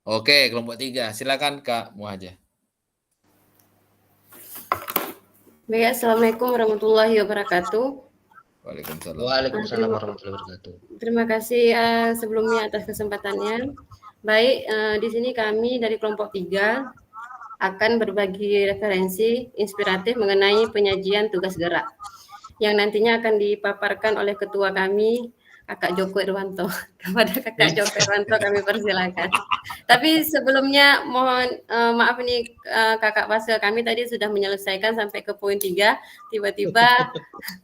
Oke, kelompok 3. Silakan Kak Muhajir. Baik, Assalamualaikum warahmatullahi wabarakatuh. Waalaikumsalam. Waalaikumsalam warahmatullahi wabarakatuh. Terima kasih sebelumnya atas kesempatannya. Baik, di sini kami dari kelompok 3 akan berbagi referensi inspiratif mengenai penyajian tugas gerak yang nantinya akan dipaparkan oleh ketua kami, Kakak Joko Irwanto. Kepada Kakak Joko Irwanto kami persilakan. Tapi sebelumnya mohon maaf ini Kakak Pasca, kami tadi sudah menyelesaikan sampai ke poin 3, tiba-tiba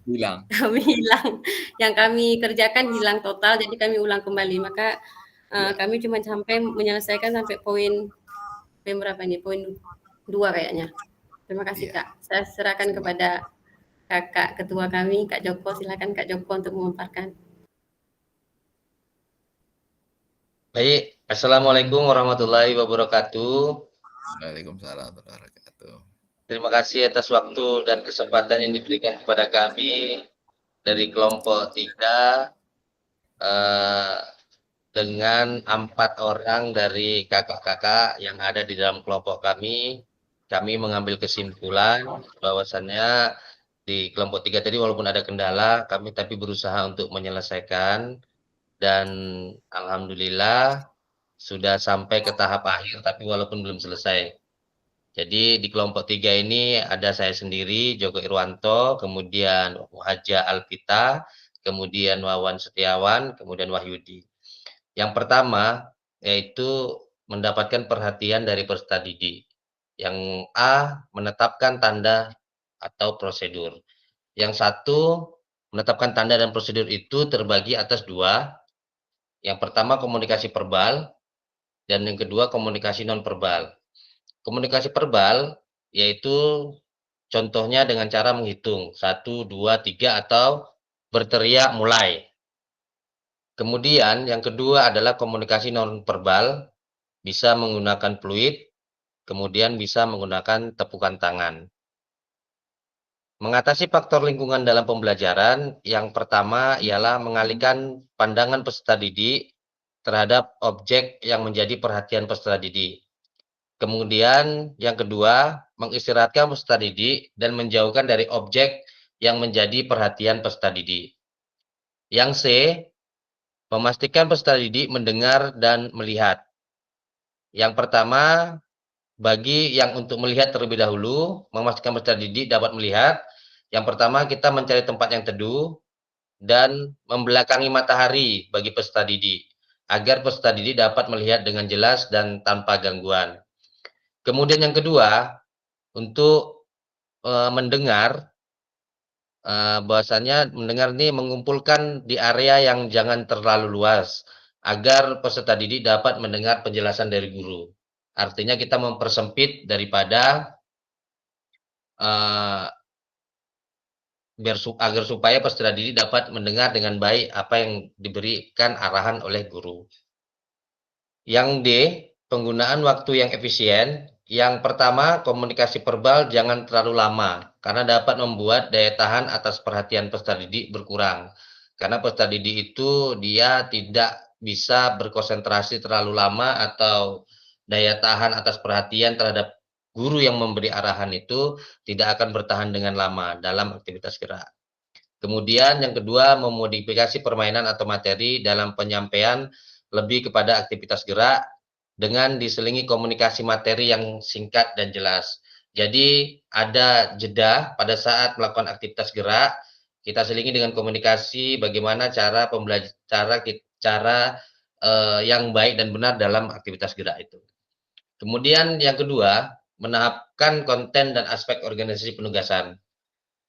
Hilang. kami hilang. Yang kami kerjakan hilang total, jadi kami ulang kembali. Maka kami cuma sampai menyelesaikan sampai poin berapa ini? Poin 2 kayaknya. Terima kasih Kak. Saya serahkan kepada Kakak Ketua kami, Kak Joko. Silakan Kak Joko untuk memaparkan. Baik, Assalamualaikum warahmatullahi wabarakatuh. Waalaikumsalam warahmatullahi wabarakatuh. Terima kasih atas waktu dan kesempatan yang diberikan kepada kami dari kelompok 3 dengan 4 orang dari kakak-kakak yang ada di dalam kelompok kami. Kami mengambil kesimpulan bahwasannya di kelompok 3 tadi walaupun ada kendala, kami tapi berusaha untuk menyelesaikan. Dan alhamdulillah sudah sampai ke tahap akhir, tapi walaupun belum selesai. Jadi di kelompok 3 ini ada saya sendiri, Joko Irwanto, kemudian Muhajir Alpita, kemudian Wawan Setiawan, kemudian Wahyudi. Yang pertama yaitu mendapatkan perhatian dari peserta didik. Yang A, menetapkan tanda atau prosedur. Yang satu, menetapkan tanda dan prosedur itu terbagi atas 2. Yang pertama komunikasi verbal, dan yang kedua komunikasi non-verbal. Komunikasi verbal yaitu contohnya dengan cara menghitung 1, 2, 3 atau berteriak mulai. Kemudian yang kedua adalah komunikasi non-verbal, bisa menggunakan fluid, kemudian bisa menggunakan tepukan tangan. Mengatasi faktor lingkungan dalam pembelajaran, yang pertama ialah mengalihkan pandangan peserta didik terhadap objek yang menjadi perhatian peserta didik. Kemudian yang kedua, mengistirahatkan peserta didik dan menjauhkan dari objek yang menjadi perhatian peserta didik. Yang C, memastikan peserta didik mendengar dan melihat. Yang pertama, bagi yang untuk melihat terlebih dahulu, memastikan peserta didik dapat melihat. Yang pertama, kita mencari tempat yang teduh. dan membelakangi matahari bagi peserta didik, agar peserta didik dapat melihat dengan jelas dan tanpa gangguan. Kemudian yang kedua, untuk mendengar, bahwasannya mendengar ini mengumpulkan di area yang jangan terlalu luas, agar peserta didik dapat mendengar penjelasan dari guru. Artinya kita mempersempit daripada agar supaya peserta didik dapat mendengar dengan baik apa yang diberikan arahan oleh guru. Yang D, penggunaan waktu yang efisien. Yang pertama, komunikasi verbal jangan terlalu lama, karena dapat membuat daya tahan atas perhatian peserta didik berkurang. Karena peserta didik itu dia tidak bisa berkonsentrasi terlalu lama atau daya tahan atas perhatian terhadap guru yang memberi arahan itu tidak akan bertahan dengan lama dalam aktivitas gerak. Kemudian yang kedua, memodifikasi permainan atau materi dalam penyampaian lebih kepada aktivitas gerak dengan diselingi komunikasi materi yang singkat dan jelas. Jadi ada jeda pada saat melakukan aktivitas gerak, kita selingi dengan komunikasi bagaimana cara yang baik dan benar dalam aktivitas gerak itu. Kemudian yang kedua, menahapkan konten dan aspek organisasi penugasan.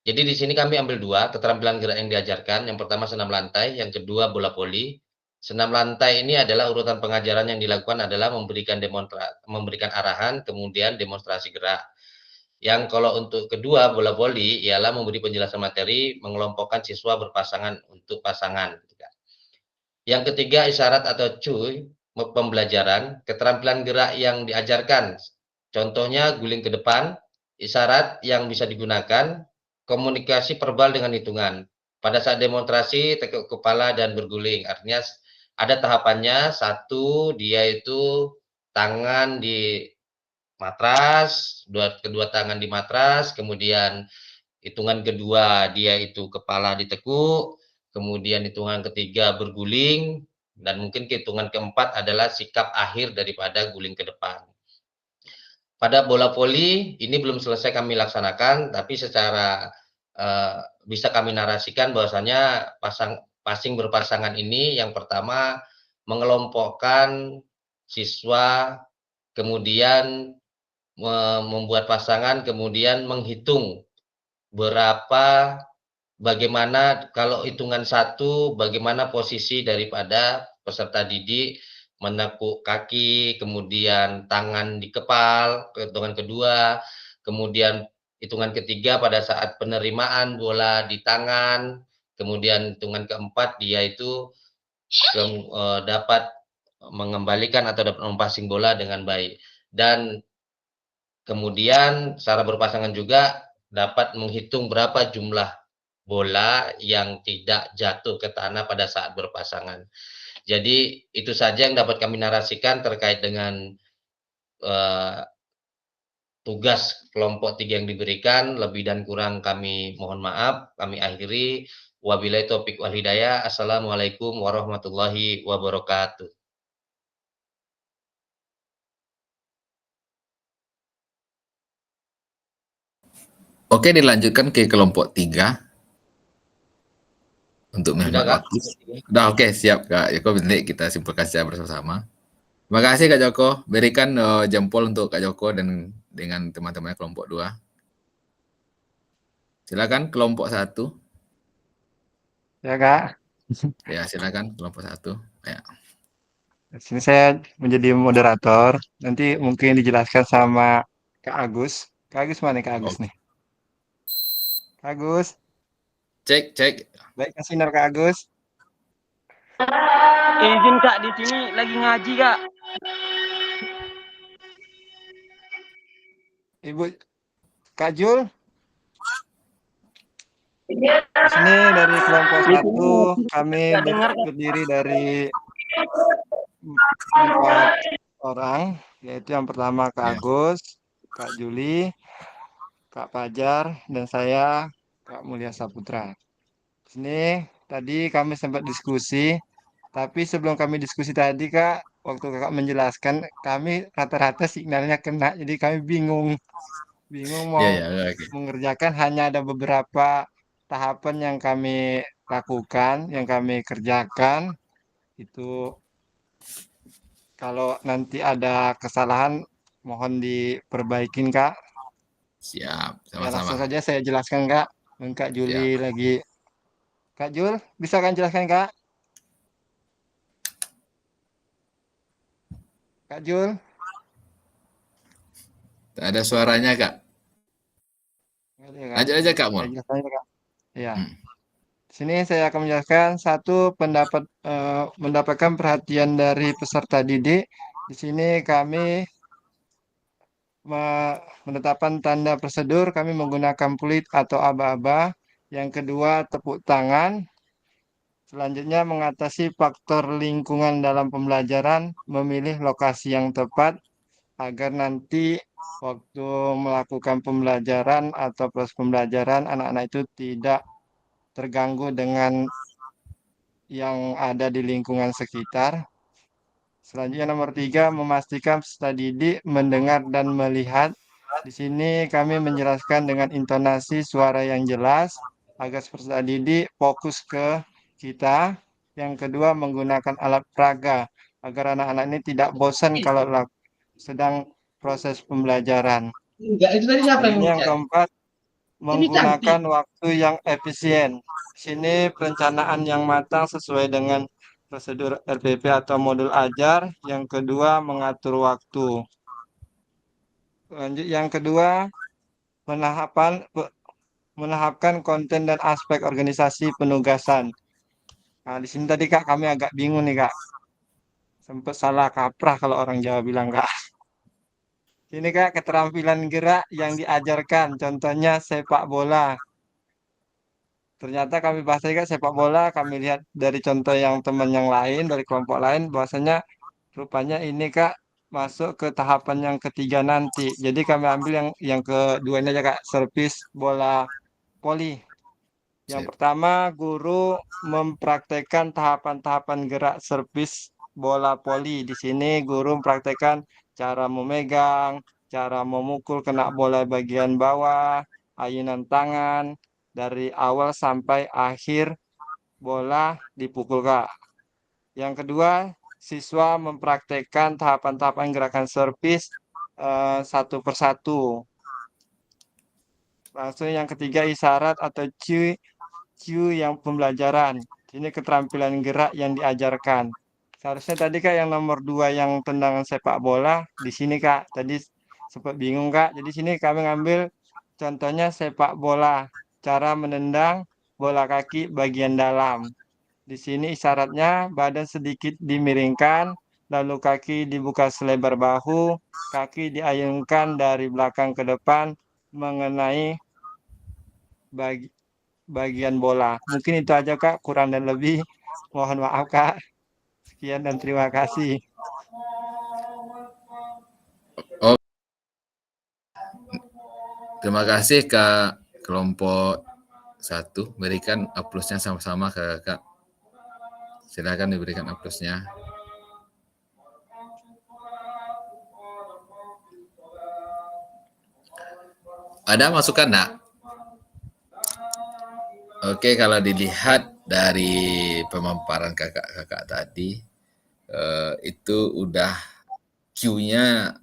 Jadi di sini kami ambil dua keterampilan gerak yang diajarkan. Yang pertama senam lantai, yang kedua bola voli. Senam lantai ini adalah urutan pengajaran yang dilakukan adalah memberikan arahan, kemudian demonstrasi gerak. Yang kalau untuk kedua bola voli ialah memberi penjelasan materi, mengelompokkan siswa berpasangan untuk pasangan. Yang ketiga isyarat atau cuy, pembelajaran, keterampilan gerak yang diajarkan. Contohnya guling ke depan, isyarat yang bisa digunakan, komunikasi verbal dengan hitungan. Pada saat demonstrasi tekuk kepala dan berguling, artinya ada tahapannya. Satu, dia itu tangan di matras, kedua tangan di matras, kemudian hitungan kedua dia itu kepala ditekuk, kemudian hitungan ketiga berguling, dan mungkin hitungan keempat adalah sikap akhir daripada guling ke depan. Pada bola voli ini belum selesai kami laksanakan, tapi secara bisa kami narasikan bahwasanya passing berpasangan ini yang pertama mengelompokkan siswa, kemudian membuat pasangan, kemudian menghitung bagaimana kalau hitungan satu, bagaimana posisi daripada peserta didik menekuk kaki, kemudian tangan di kepal, hitungan kedua, kemudian hitungan ketiga pada saat penerimaan bola di tangan, kemudian hitungan keempat dia itu dapat mengembalikan atau dapat mempassing bola dengan baik. Dan kemudian secara berpasangan juga dapat menghitung berapa jumlah bola yang tidak jatuh ke tanah pada saat berpasangan. Jadi itu saja yang dapat kami narasikan terkait dengan tugas kelompok 3 yang diberikan. Lebih dan kurang kami mohon maaf. Kami akhiri. Wabillahi taufiq wal hidayah. Assalamualaikum warahmatullahi wabarakatuh. Oke, dilanjutkan ke kelompok 3 untuk menghemat waktu. Udah, oke, siap Kak Joko. Bentar kita simpulkan secara bersama-sama. Terima kasih Kak Joko. Berikan jempol untuk Kak Joko dan dengan teman-temannya kelompok 2. Silakan kelompok 1. Ya Kak. Ya, silakan kelompok 1. Ya. Di sini saya menjadi moderator. Nanti mungkin dijelaskan sama Kak Agus. Kak Agus mana Kak Agus nih? Kak Agus. Cek. Baik, kasih sinar Kak Agus. Izin Kak, di sini lagi ngaji Kak. Ibu Kak Jul. Di sini dari kelompok 1 kami berdiri dari 4 orang, yaitu yang pertama Kak Agus, Kak Juli, Kak Fajar, dan saya Kak Mulia Saputra. Di sini tadi kami sempat diskusi, tapi sebelum kami diskusi tadi Kak, waktu Kakak menjelaskan, kami rata-rata signalnya kena, jadi kami bingung mau mengerjakan. Hanya ada beberapa tahapan yang kami lakukan, yang kami kerjakan, itu kalau nanti ada kesalahan mohon diperbaikin Kak. Siap, Ya langsung sama-sama. saja saya jelaskan Kak. Dan Kak Juli Siap. lagi. Kak Jul, bisa kan jelaskan Kak? Kak Jul? Tak ada suaranya, Kak. Nggak ada ya, Kak? Lanjut aja, Kak Saya Mul. jelaskan aja, Kak. Ya. Hmm. Di sini saya akan menjelaskan satu mendapatkan perhatian dari peserta didik. Di sini kami menetapkan tanda prosedur, kami menggunakan peluit atau aba-aba. Yang kedua, tepuk tangan. Selanjutnya, mengatasi faktor lingkungan dalam pembelajaran, memilih lokasi yang tepat agar nanti waktu melakukan pembelajaran atau proses pembelajaran, anak-anak itu tidak terganggu dengan yang ada di lingkungan sekitar. Selanjutnya nomor 3, memastikan peserta didik mendengar dan melihat. Di sini kami menjelaskan dengan intonasi suara yang jelas agar peserta didik fokus ke kita. Yang kedua, menggunakan alat peraga agar anak-anak ini tidak bosan kalau sedang proses pembelajaran. Enggak, itu tadi siapa Dan yang ini yang mencet? keempat, Ini menggunakan cantik. waktu yang efisien. Di sini perencanaan yang matang sesuai dengan prosedur RPP atau modul ajar. Yang kedua, mengatur waktu. Lanjut yang kedua, menahapkan konten dan aspek organisasi penugasan. Nah, di sini tadi Kak kami agak bingung nih Kak. Sempat salah kaprah kalau orang Jawa bilang Kak. Ini Kak keterampilan gerak yang diajarkan. Contohnya sepak bola. Ternyata kami bahas juga sepak bola, kami lihat dari contoh yang teman yang lain, dari kelompok lain, bahwasanya rupanya ini Kak masuk ke tahapan yang ketiga nanti. Jadi kami ambil yang kedua ini aja Kak, servis bola voli. Yang Sip. pertama, guru mempraktekkan tahapan-tahapan gerak servis bola voli. Di sini guru mempraktekkan cara memegang, cara memukul kena bola bagian bawah, ayunan tangan, dari awal sampai akhir bola dipukul Kak. Yang kedua, siswa mempraktekkan tahapan-tahapan gerakan servis satu persatu. Langsung yang ketiga, isyarat atau cue yang pembelajaran. Ini keterampilan gerak yang diajarkan. Seharusnya tadi Kak yang nomor 2 yang tendangan sepak bola di sini Kak. Tadi sempat bingung Kak. Jadi sini kami ngambil contohnya sepak bola, cara menendang bola kaki bagian dalam. Di sini isyaratnya badan sedikit dimiringkan, lalu kaki dibuka selebar bahu, kaki diayunkan dari belakang ke depan mengenai bagian bola. Mungkin itu aja Kak, kurang dan lebih mohon maaf Kak. Sekian dan terima kasih. Oh, terima kasih Kak kelompok 1. Berikan aplausnya sama-sama ke Kak. Silakan diberikan aplausnya. Ada masukan enggak? Oke, kalau dilihat dari pemaparan kakak-kakak tadi, itu udah Q-nya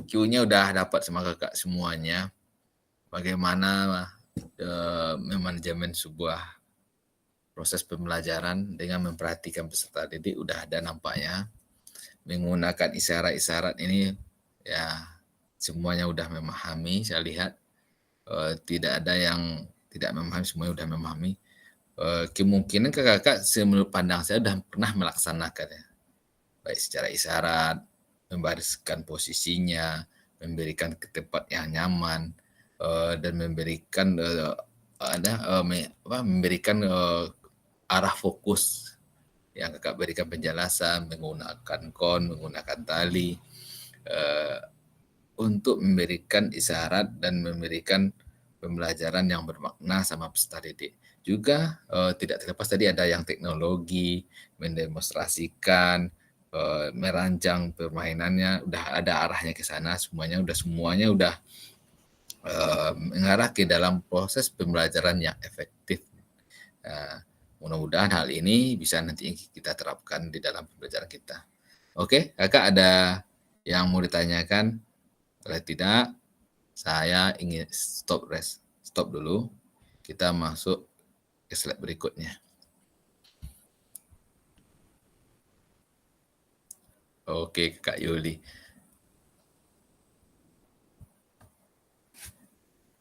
Q-nya udah dapat sama kakak semuanya. Bagaimana manajemen sebuah proses pembelajaran dengan memperhatikan peserta didik udah ada nampaknya. Menggunakan isyarat-isyarat ini ya semuanya udah memahami, saya lihat tidak ada yang tidak memahami, semuanya udah memahami. Kemungkinan kakak-kakak menurut pandang saya udah pernah melaksanakan ya, baik secara isyarat, membariskan posisinya, memberikan ke tempat yang nyaman, dan memberikan memberikan arah fokus yang kakak berikan penjelasan menggunakan kon, menggunakan tali, untuk memberikan isyarat dan memberikan pembelajaran yang bermakna sama peserta didik. Juga tidak terlepas tadi ada yang teknologi, mendemonstrasikan, merancang permainannya, udah ada arahnya ke sana, semuanya udah mengarah ke dalam proses pembelajaran yang efektif. Mudah-mudahan hal ini bisa nanti kita terapkan di dalam pembelajaran kita. Oke, Kakak ada yang mau ditanyakan? Kalau tidak, saya ingin stop dulu. Kita masuk ke slide berikutnya. Oke, Kak Yuli.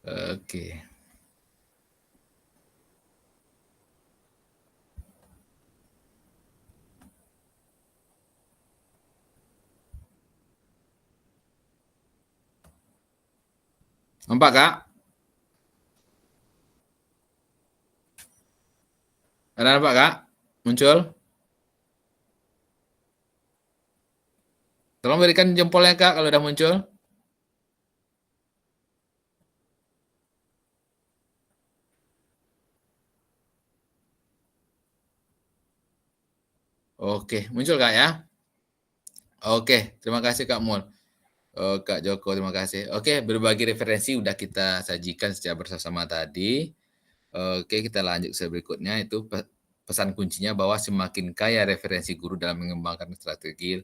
Oke. Nampak, Kak? Ada nampak, Kak? Muncul? Tolong berikan jempolnya, Kak, kalau udah muncul. Oke, muncul, Kak, ya? Oke, terima kasih, Kak Mul. Kak Joko, terima kasih. Oke, berbagi referensi udah kita sajikan secara bersama tadi. Oke, kita lanjut ke berikutnya, itu pesan kuncinya bahwa semakin kaya referensi guru dalam mengembangkan strategi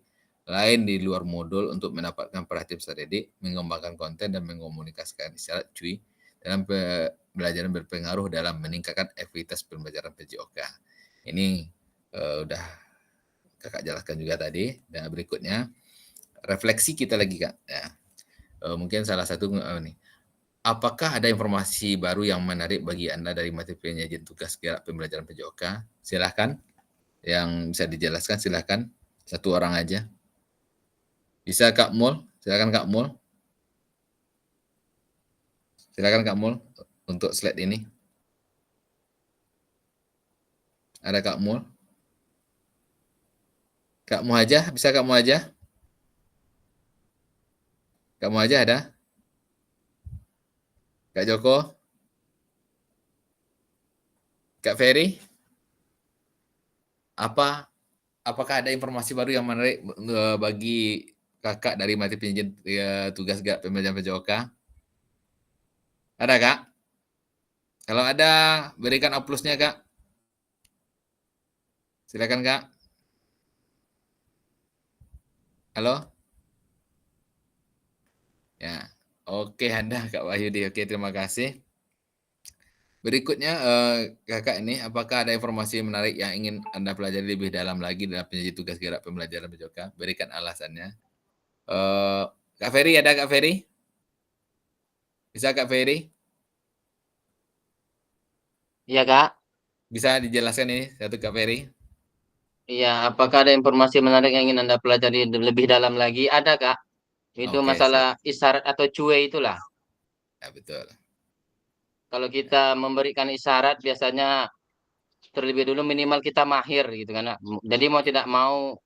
lain di luar modul untuk mendapatkan perhatian peserta didik, mengembangkan konten dan mengkomunikasikan isyarat cuy dalam pembelajaran berpengaruh dalam meningkatkan efektivitas pembelajaran PJOK. Ini udah Kakak jelaskan juga tadi. Dan berikutnya refleksi kita lagi, Kak. Ya. Mungkin salah satu nih. Apakah ada informasi baru yang menarik bagi Anda dari materi penyajian tugas gerak pembelajaran PJOK? Silahkan. Yang bisa dijelaskan silahkan. Satu orang aja. Bisa Kak Mul? Silahkan Kak Mul. Silahkan Kak Mul untuk slide ini. Ada Kak Mul? Kak Muhajah, bisa Kak Muhajah? Kak Muhajah ada? Kak Joko? Kak Ferry? Apakah ada informasi baru yang menarik bagi Kakak dari materi penyajian tugas gerak pembelajaran PJOK? Ada, Kak? Kalau ada, berikan aplausnya, Kak. Silakan, Kak. Halo? Ya, oke, ada Kak Wahyudi. Oke, terima kasih. Berikutnya, Kakak ini, apakah ada informasi menarik yang ingin Anda pelajari lebih dalam lagi dalam penyajian tugas gerak pembelajaran PJOK? Berikan alasannya. Kak Ferry, ada Kak Ferry? Bisa Kak Ferry? Iya, Kak. Bisa dijelaskan ini satu Kak Ferry? Iya, apakah ada informasi menarik yang ingin Anda pelajari lebih dalam lagi? Ada, Kak. Itu Oke, masalah isyarat atau cuai itulah. Ya, betul. Kalau kita memberikan isyarat biasanya terlebih dulu minimal kita mahir gitu kan. Jadi mau tidak mau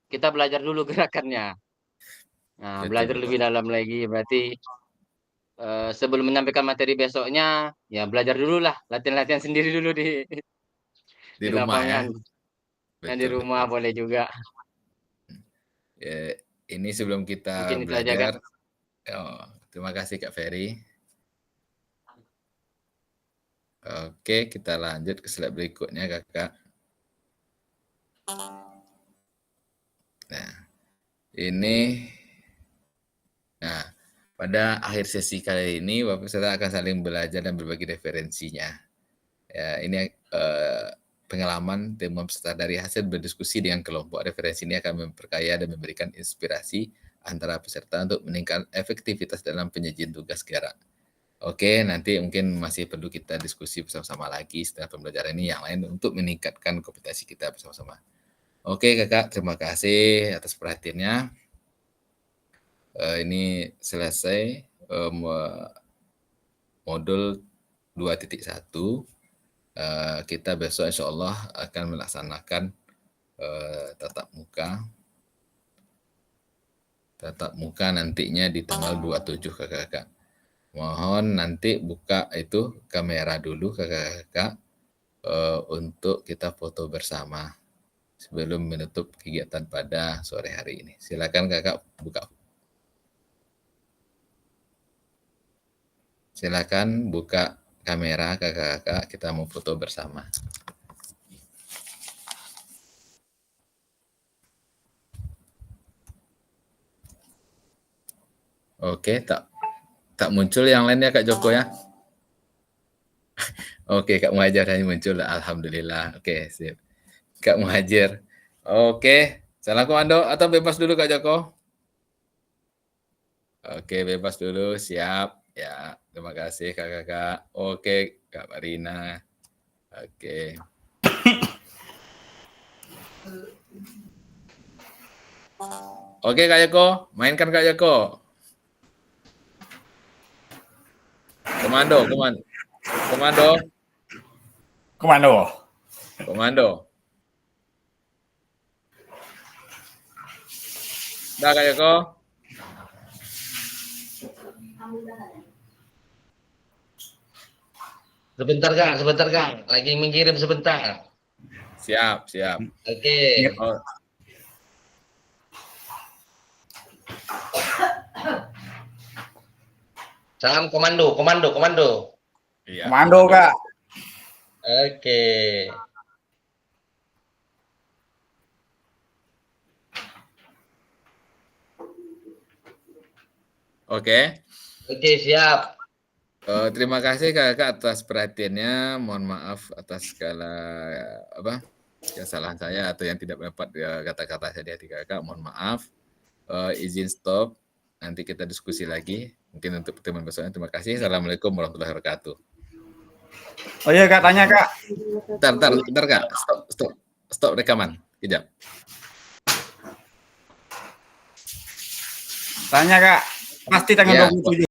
kita belajar dulu gerakannya. Nah, Betul, belajar betul. lebih dalam lagi berarti sebelum menyampaikan materi besoknya ya belajar dulu lah, latihan-latihan sendiri dulu di rumah ya. lapangan. Yang di rumah Betul. boleh juga. Ya, ini sebelum kita Mungkin itu aja, belajar. Kak. Terima kasih Kak Ferry. Oke, kita lanjut ke slide berikutnya, Kakak. Nah, ini. Nah, pada akhir sesi kali ini, Bapak peserta akan saling belajar dan berbagi referensinya. Ya, ini pengalaman temuan peserta dari hasil berdiskusi dengan kelompok. Referensi ini akan memperkaya dan memberikan inspirasi antara peserta untuk meningkatkan efektivitas dalam penyajian tugas gerak. Oke, nanti mungkin masih perlu kita diskusi bersama-sama lagi setelah pembelajaran ini yang lain untuk meningkatkan kompetensi kita bersama-sama. Oke, Kakak, terima kasih atas perhatiannya. Ini selesai modul 2.1. Kita besok insya Allah akan melaksanakan tatap muka nantinya di tanggal 27, Kakak-kakak. Mohon nanti buka itu kamera dulu Kakak-kakak untuk kita foto bersama sebelum menutup kegiatan pada sore hari ini. Silakan Kakak buka. Silakan buka kamera Kakak-kakak, kita mau foto bersama. Oke, tak muncul yang lainnya Kak Joko ya. Oke, Kak Muhajir hanya muncul. Alhamdulillah. Oke, sip. Kak Muhajir. Oke, salam komando atau bebas dulu Kak Joko? Oke, bebas dulu. Siap. Ya, terima kasih Kakak-kakak. Oke, Kak Marina. Oke. Oke, Kak Joko. Mainkan Kak Joko. Komando. Dah Kak Joko. Sebentar Kak. Lagi mengirim sebentar. Siap. Oke. Oh, Salam komando. iya. Komando, Kak. Oke. Oke. Oke, siap. Terima kasih Kakak atas perhatiannya. Mohon maaf atas segala kesalahan saya atau yang tidak dapat kata-kata saya di hati Kakak. Mohon maaf. Izin stop. Nanti kita diskusi lagi. Mungkin untuk pertemuan besoknya. Terima kasih. Assalamualaikum warahmatullahi wabarakatuh. Oh iya, Kak, tanya, Kak. Bentar Kak. Stop rekaman. Kejap. Tanya, Kak. Pasti tanggal Ya. 27.